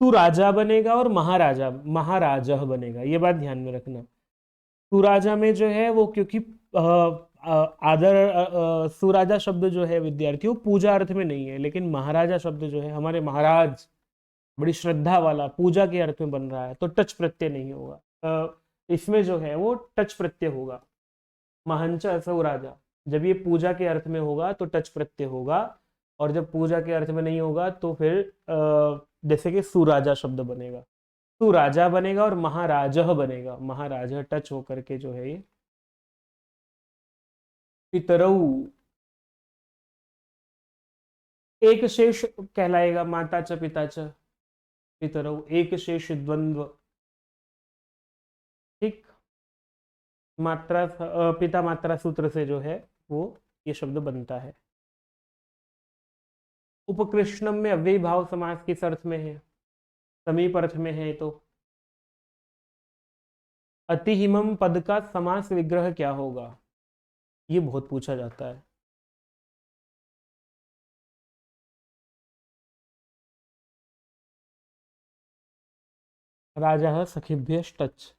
तू राजा बनेगा और महाराजा महाराजा बनेगा, ये बात ध्यान में रखना। सुराजा में जो है वो क्योंकि आदर सुराजा शब्द जो है विद्यार्थियों पूजा अर्थ में नहीं है, लेकिन महाराजा शब्द जो है हमारे महाराज बड़ी श्रद्धा वाला पूजा के अर्थ में बन रहा है, तो टच प्रत्यय नहीं होगा। इसमें जो है वो टच प्रत्यय होगा। महंच असौ राजा, जब ये पूजा के अर्थ में होगा तो टच प्रत्यय होगा, और जब पूजा के अर्थ में नहीं होगा तो फिर जैसे कि सुराजा शब्द बनेगा। सुराजा बनेगा और महाराजह बनेगा, महाराजह टच होकर के जो है ये। पितरऊ, एक शेष कहलाएगा, माता च पिता च। पितरऊ एक शेष द्वंद्व। ठीक। मात्रा पिता मात्रा सूत्र से जो है वो ये शब्द बनता है। उपकृष्णम में अव्ययी भाव समास किस अर्थ में है? समीप अर्थ में है। तो अतिहिमम पद का समास विग्रह क्या होगा? ये बहुत पूछा जाता है। राजा सखिभ्यश्टच।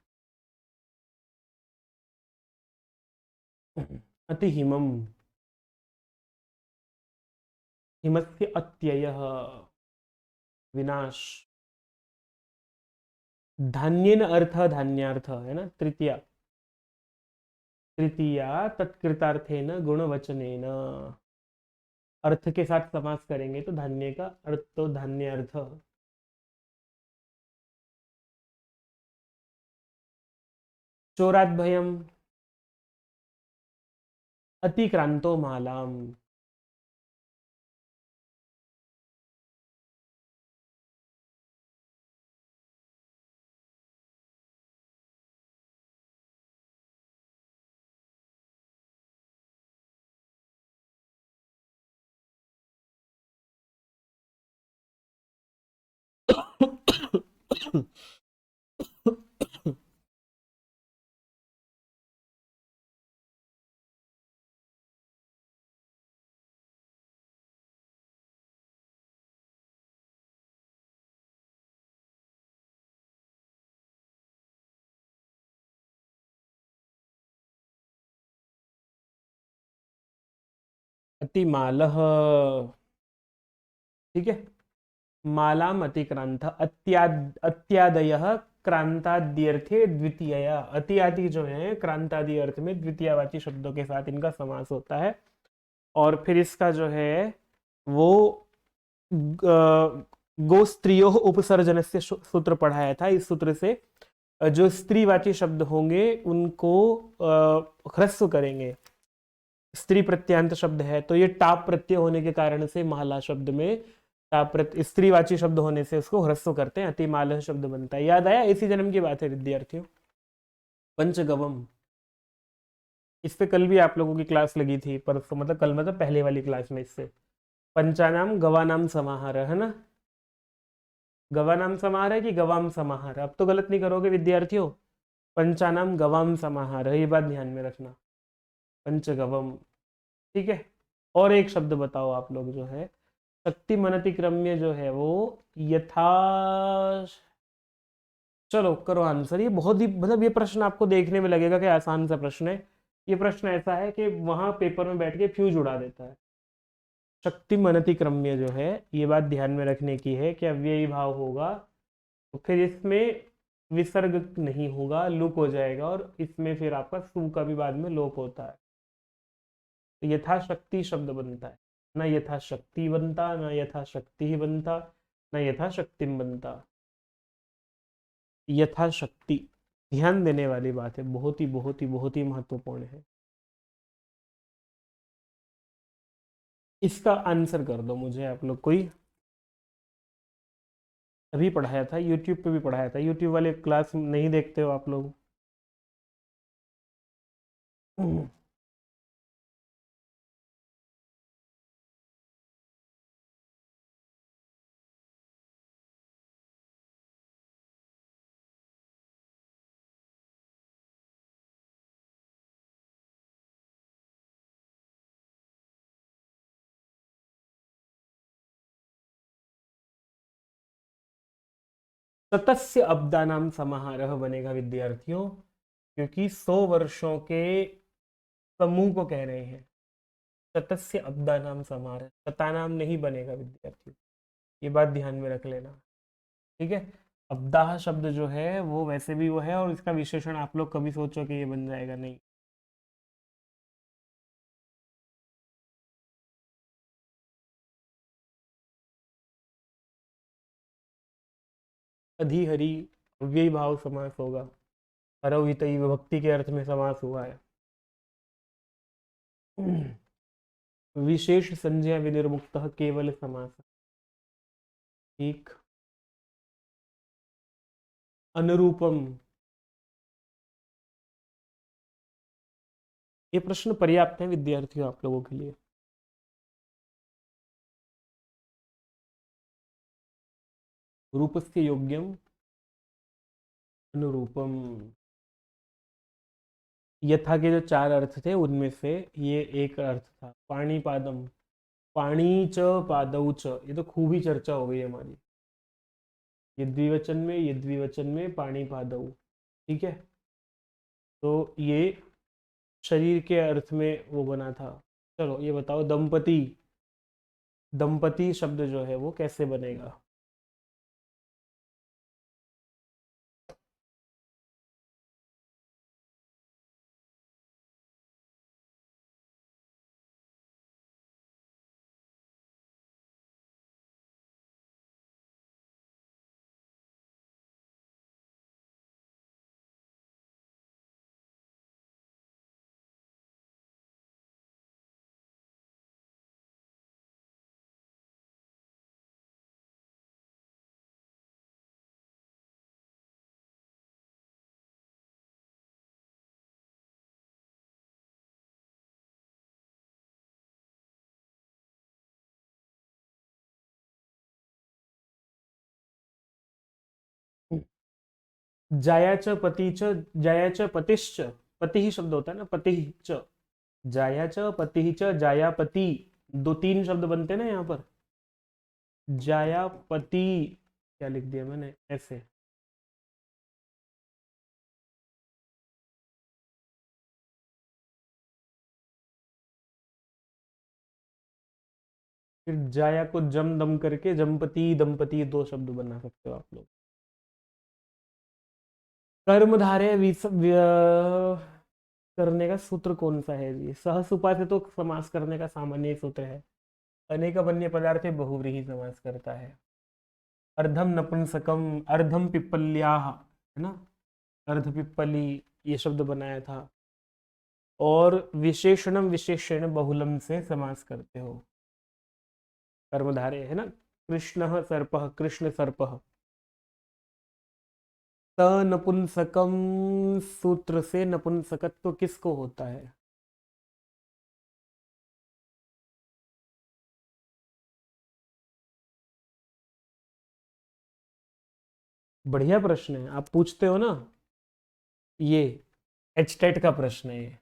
अतिहिमम, हिमस्य अत्ययः, विनाश। धान्येन अर्थ धान्यार्थ है ना, तृतीया। तृतीया तत्कृतार्थेन गुणवचनेन, अर्थ के साथ समास करेंगे तो धान्य का अर्थ तो धान्य अर्थ। चोरात भयम, अतिक्रांतो मालाम। अतिमालः, ठीक है। मालाम अतिक्रांत, अत्यादयः क्रांताद्यर्थे द्वितीयया। अति आदि जो है क्रांतादि अर्थ में द्वितीयवाची शब्दों के साथ इनका समास होता है। और फिर इसका जो है वो गो स्त्रियो उपसर्जन से सूत्र पढ़ाया था। इस सूत्र से जो स्त्रीवाची शब्द होंगे उनको ह्रस्व करेंगे। स्त्री प्रत्यांत शब्द है तो ये टाप प्रत्यय होने के कारण से महला शब्द में टाप प्रत्यय, स्त्रीवाची शब्द होने से उसको ह्रस्व करते हैं, अतिमालह शब्द बनता है। याद आया? इसी जन्म की बात है विद्यार्थियों। पंचगवम, इस पे कल भी आप लोगों की क्लास लगी थी, परसों मतलब कल मतलब पहले वाली क्लास में। इससे पंचानाम गवानाम समाहार है ना, गवानाम समाहार है कि गवाम समाहार? अब तो गलत नहीं करोगे विद्यार्थियों। पंचानाम गवाम समाहार है, ये बात ध्यान में रखना। पंचगवम, ठीक है। और एक शब्द बताओ आप लोग जो है शक्ति मनतिक्रम्य जो है वो यथा, चलो करो आंसर। ये बहुत ही मतलब ये प्रश्न आपको देखने में लगेगा कि आसान सा प्रश्न है। ये प्रश्न ऐसा है कि वहां पेपर में बैठ के फ्यूज उड़ा देता है। शक्ति मनतिक्रम्य जो है, ये बात ध्यान में रखने की है कि अव्ययी भाव होगा तो फिर इसमें विसर्ग नहीं होगा, लुक हो जाएगा, और इसमें फिर आपका सु का भी बाद में लोप होता है। तो यथाशक्ति शब्द बनता है, ना यथाशक्ति बनता, ना यथाशक्ति ही बनता, ना यथाशक्तिम बनता, यथाशक्ति। ध्यान देने वाली बात है, बहुत ही बहुत ही बहुत ही महत्वपूर्ण है। इसका आंसर कर दो मुझे आप लोग कोई। अभी पढ़ाया था यूट्यूब पे भी पढ़ाया था, यूट्यूब वाले क्लास नहीं देखते हो आप लोग? ततस्य अब्दानाम समाहारः बनेगा विद्यार्थियों, क्योंकि 100 वर्षों के समूह को कह रहे हैं। ततस्य अब्दानाम समाहारः, ततानाम नहीं बनेगा विद्यार्थियों, ये बात ध्यान में रख लेना, ठीक है। अब्दाह शब्द जो है वो वैसे भी वो है, और इसका विशेषण आप लोग कभी सोचो कि ये बन जाएगा, नहीं। अधिहरि अव्ययी भाव समास होगा। हरवितई विभक्ति के अर्थ में समास हुआ है। विशेष संज्ञा विनिर्मुक्त केवल समास, ठीक। अनुरूपम, ये प्रश्न पर्याप्त है विद्यार्थियों आप लोगों के लिए। रूपस्य योग्यम अनुरूपम, यथा के जो 4 अर्थ थे उनमें से ये एक अर्थ था। पाणीपादम, पाणी च पादौ च, ये तो खूब ही चर्चा हो गई हमारी। ये द्विवचन में, ये द्विवचन में पाणी पादौ, ठीक है। तो ये शरीर के अर्थ में वो बना था। चलो ये बताओ दंपति, दंपति शब्द जो है वो कैसे बनेगा? जाया च पति च, जाया च पतिश्च, पति ही शब्द होता है ना, पति च, जाया च पति च, जाया पति, दो तीन शब्द बनते हैं ना यहाँ पर। जाया पति, क्या लिख दिया मैंने ऐसे, फिर जाया को जम दम करके जमपति दंपति दो शब्द बना सकते हो आप लोग। कर्मधारय करने का सूत्र कौन सा है जी? सहसुपा से तो समास करने का सामान्य सूत्र है। अनेक अन्य पदार्थ बहुव्रीहि समास करता है। अर्धम नपुंसकम, अर्धम पिप्पल्याह, है ना, अर्ध पिप्पली, ये शब्द बनाया था। और विशेषणम विशेषण बहुलम से समास करते हो। कर्मधारय है ना, कृष्ण सर्प, कृष्ण सर्प। त नपुंसकम सूत्र से नपुंसकत्व किसको होता है? बढ़िया प्रश्न है, आप पूछते हो ना, ये एचटेट का प्रश्न है ये।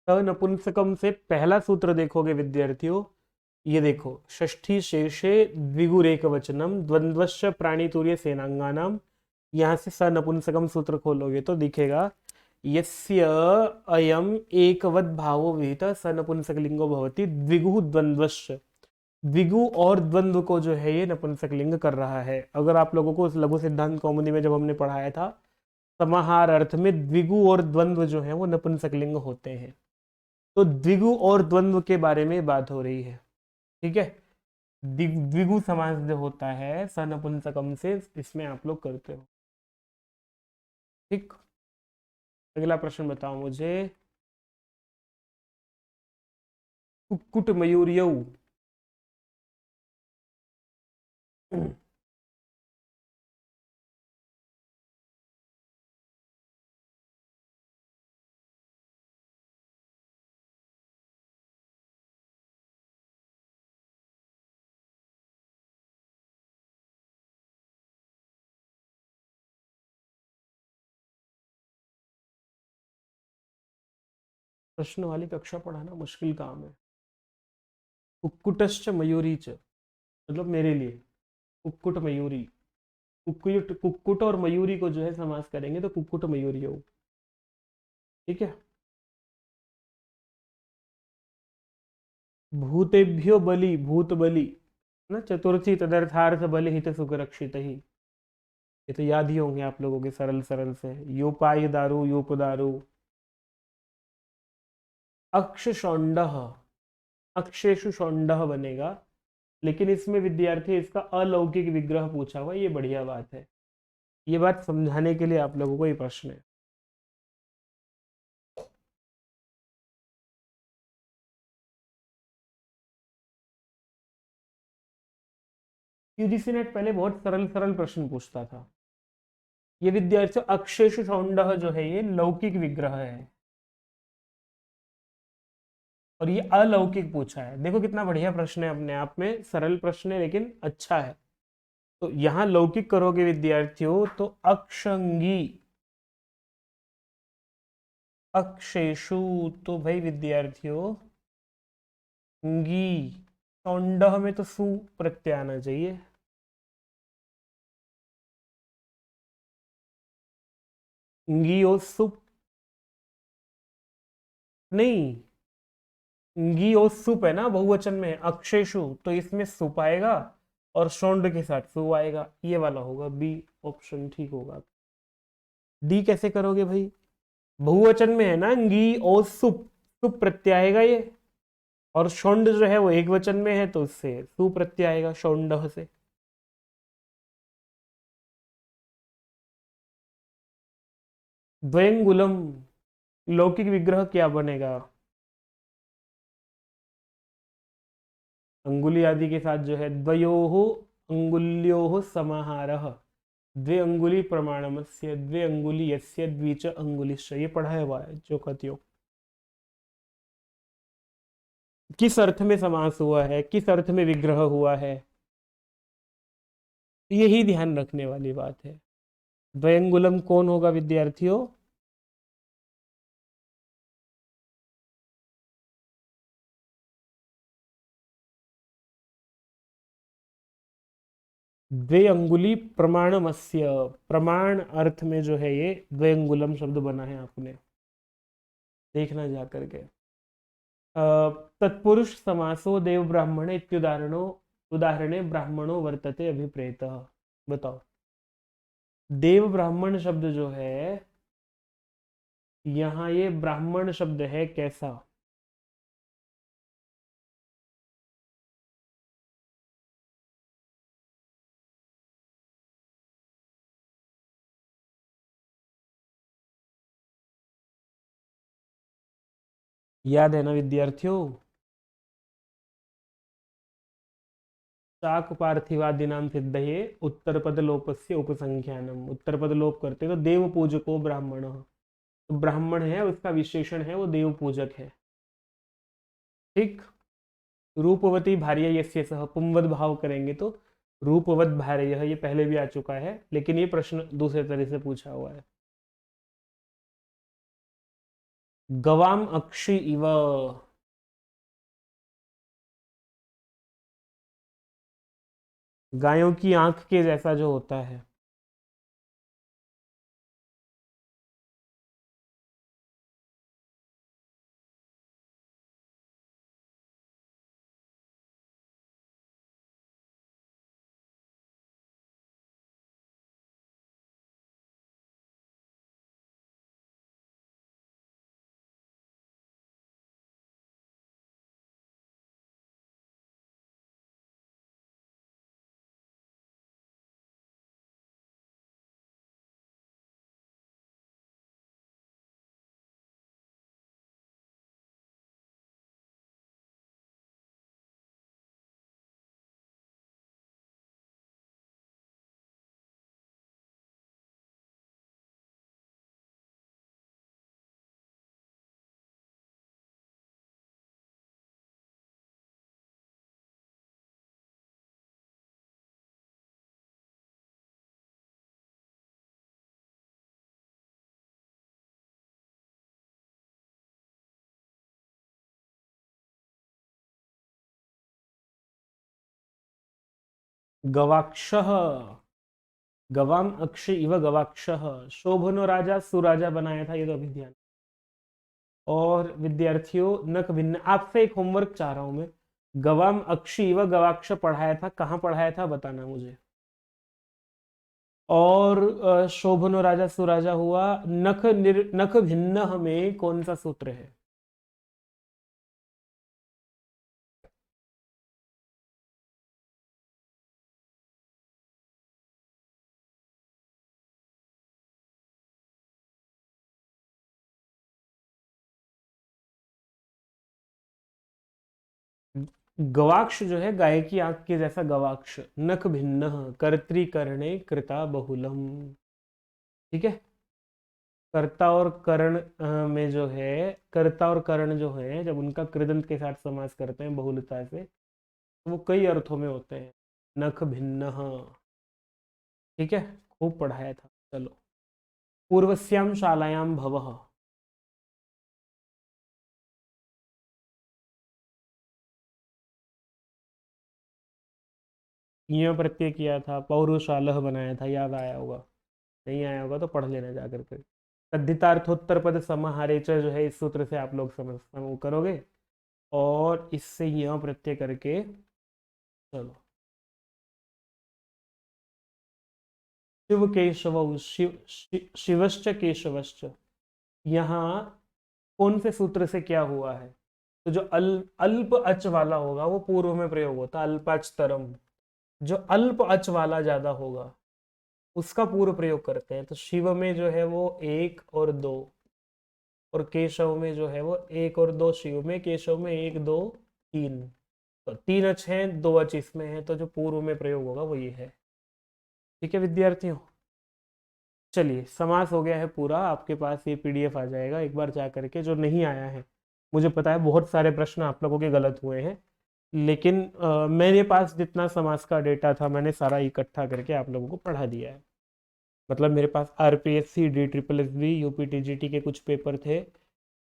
नपुंसकम से पहला सूत्र देखोगे विद्यार्थियों, ये देखो, षष्ठी शेषे द्विगुरेक वचनम द्वंद्वश्च प्राणितुर्य सेनांगानाम। यहाँ से स नपुंसकम सूत्र खोलोगे तो दिखेगा, यस्य अयम एकवद भावो विहित स नपुंसक लिंगो भवति द्विगु द्वंद्वश्च। द्विगु और द्वंद्व को जो है ये नपुंसक लिंग कर रहा है। अगर आप लोगों को उस लघु सिद्धांत कौमुदी में जब हमने पढ़ाया था, समाहार अर्थ में द्विगु और द्वंद्व जो है वो नपुंसक लिंग होते हैं। तो द्विगु और द्वंद्व के बारे में बात हो रही है, ठीक है। द्विगु समास जो होता है सनपुंसकम से, इसमें आप लोग करते हो, ठीक। अगला प्रश्न बताओ मुझे, कुक्कुट मयूरियौ। प्रश्न वाली कक्षा पढ़ाना मुश्किल काम है। कुक्कुटश्च मयूरी च, मतलब मेरे लिए, कुक्कुट मयूरी, कुक्कुट, कुक्कुट और मयूरी को जो है समास करेंगे तो कुक्कुट मयूरियौ, ठीक है। भूतेभ्यो बलि, भूत बलि ना, चतुर्थी तदर्थार्थ बलि हित सुख रक्षित ही, ये तो याद ही होंगे आप लोगों के सरल सरल से। योपाय दारु, योप दारु। अक्ष शौंडह, अक्षेषु शौंडह बनेगा, लेकिन इसमें विद्यार्थी इसका अलौकिक विग्रह पूछा हुआ, ये बढ़िया बात है। ये बात समझाने के लिए आप लोगों को ये प्रश्न है। यूजीसी नेट पहले बहुत सरल सरल प्रश्न पूछता था। ये विद्यार्थी अक्षेषु शौंडह जो है ये लौकिक विग्रह है, और ये अलौकिक पूछा है। देखो कितना बढ़िया प्रश्न है, अपने आप में सरल प्रश्न है लेकिन अच्छा है। तो यहां लौकिक करोगे विद्यार्थियों तो अक्षंगी, अक्षेषु, तो भाई विद्यार्थियों अंगी, शौंडह में तो सु प्रत्यय आना चाहिए। अंगी और सु, नहीं, अंगी और सुप है ना बहुवचन में, अक्षेषु, तो इसमें सुप आएगा और शौंड के साथ सु आएगा, ये वाला होगा बी। ऑप्शन ठीक होगा। डी कैसे करोगे भाई? बहुवचन में है ना, अंगी और सुप, सुप प्रत्यय आएगा ये, और शौंड जो है वो एक वचन में है तो उससे सु प्रत्यय आएगा शौंड से। द्वयंगुलम, लौकिक विग्रह क्या बनेगा? अंगुली आदि के साथ जो है, द्वयोः अंगुल्योः समाहारः, द्वे अंगुली प्रमाणमस्य, द्वे अंगुली यस्य, द्विच अंगुलिश्च, ये पढ़ा हुआ है जो कथियो। किस अर्थ में समास हुआ है, किस अर्थ में विग्रह हुआ है, यही ध्यान रखने वाली बात है। द्वयंगुलम कौन होगा विद्यार्थियों? द्वे अंगुली प्रमाणमस्य, प्रमाण अर्थ में जो है ये द्वयंगुलम शब्द बना है, आपने देखना जा करके। तत्पुरुष समासो देव ब्राह्मणे इत्युदाहरणो, उदाहरणे ब्राह्मणो वर्तते अभिप्रेतः। बताओ, देव ब्राह्मण शब्द जो है यहाँ, ये ब्राह्मण शब्द है कैसा? याद है ना विद्यार्थियों? चाक पार्थिवादिनाम सिद्धये उत्तर पद लोपस्य उपसंख्यानम, उत्तर पद लोप करते तो देव पूजको ब्राह्मण, तो ब्राह्मण है उसका विशेषण है, वो देव पूजक है। ठीक। रूपवती भार्य यस्य सह, पुंवद भाव करेंगे तो रूपवत भार्य, ये पहले भी आ चुका है लेकिन ये प्रश्न दूसरे तरह से पूछा हुआ है। गवाम अक्षि इव, गायों की आंख के जैसा जो होता है। गवाक्ष, गवाम अक्षि इव गवाक्ष, शोभनो राजा सुराजा बनाया था, ये तो अभी ध्यान। और विद्यार्थियों नक भिन्न, आपसे एक होमवर्क चाह रहा हूं मैं, गवाम अक्षी व गवाक्ष पढ़ाया था, कहाँ पढ़ाया था बताना मुझे। और शोभनो राजा सुराजा हुआ, नख भिन्न में कौन सा सूत्र है? गवाक्ष जो है गाय की आंख के जैसा गवाक्ष, नख भिन्न, कर्तृकर्णे कृता बहुलम। ठीक है। कर्ता और कर्ण में जो है, कर्ता और कर्ण जो है जब उनका कृदंत के साथ समास करते हैं बहुलता से, तो वो कई अर्थों में होते हैं। नख भिन्न, ठीक है, खूब पढ़ाया था। चलो, पूर्वस्याम शालायाम भवः, ये प्रत्यय किया था, पौरुषालह बनाया था, याद आया होगा? नहीं आया होगा तो पढ़ लेना जाकर के। तद्धितार्थोत्तर पद समाहारे च जो है, इस सूत्र से आप लोग समझ करोगे, और इससे यह प्रत्यय करके, चलो शिव केशव शिवश्च केशवश्च, यहाँ कौन से सूत्र से क्या हुआ है? तो जो अल्प अच वाला होगा वो पूर्व में प्रयोग होता है, अल्पाचतरम। जो अल्प अच वाला ज्यादा होगा उसका पूर्व प्रयोग करते हैं। तो शिव में जो है वो 1 और 2, और केशव में जो है वो 1 और 2 शिव में, केशव में 1 2 3। तो 3 अच हैं, 2 अच इसमें है, तो जो पूर्व में प्रयोग होगा वो ये है। ठीक है विद्यार्थियों, चलिए समास हो गया है पूरा। आपके पास ये पीडीएफ आ जाएगा एक बार जा करके। जो नहीं आया है, मुझे पता है बहुत सारे प्रश्न आप लोगों के गलत हुए हैं, लेकिन मेरे पास जितना समास का डेटा था मैंने सारा इकट्ठा करके आप लोगों को पढ़ा दिया है। मतलब मेरे पास आरपीएससी, DSSB, यूपीटीजीटी के कुछ पेपर थे,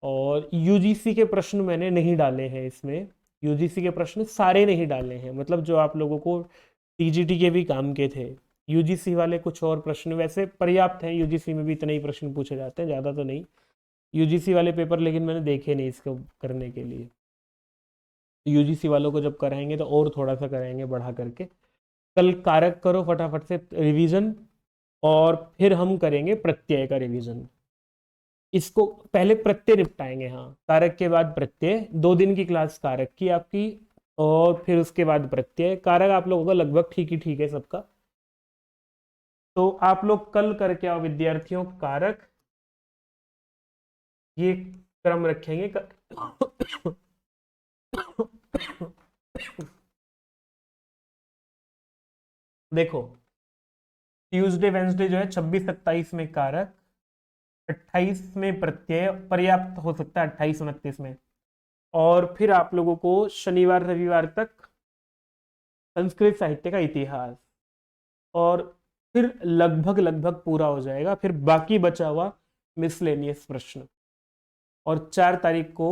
और यूजीसी के प्रश्न मैंने नहीं डाले हैं इसमें। यूजीसी के प्रश्न सारे नहीं डाले हैं, मतलब जो आप लोगों को टीजीटी के भी काम के थे। यूजीसी वाले कुछ और प्रश्न वैसे पर्याप्त हैं, यूजीसी में भी इतने ही प्रश्न पूछे जाते हैं, ज़्यादा तो नहीं यूजीसी वाले पेपर, लेकिन मैंने देखे नहीं इसको करने के लिए। यूजीसी वालों को जब कराएंगे तो और थोड़ा सा कराएंगे बढ़ा करके। कल कारक करो फटाफट से रिवीजन, और फिर हम करेंगे प्रत्यय का रिवीजन। इसको पहले प्रत्यय निपटाएंगे, हाँ, कारक के बाद प्रत्यय। 2 दिन की क्लास कारक की आपकी, और फिर उसके बाद प्रत्यय। कारक आप लोगों का लगभग ठीक है सबका। तो आप लोग कल करके आओ विद्यार्थियों कारक, ये क्रम रखेंगे देखो, ट्यूसडे वेंसडे जो है 26-27 में कारक, 28 में प्रत्यय पर्याप्त हो सकता है, 28-29 में। और फिर आप लोगों को शनिवार रविवार तक संस्कृत साहित्य का इतिहास, और फिर लगभग पूरा हो जाएगा। फिर बाकी बचा हुआ मिसलेनियस प्रश्न, और 4 तारीख को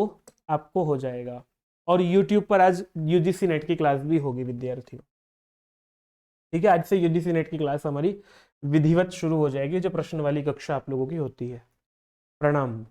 आपको हो जाएगा। और YouTube पर आज यूजीसी नेट की क्लास भी होगी विद्यार्थियों। ठीक है, आज से यूजीसी नेट की क्लास हमारी विधिवत शुरू हो जाएगी, जो प्रश्न वाली कक्षा आप लोगों की होती है। प्रणाम।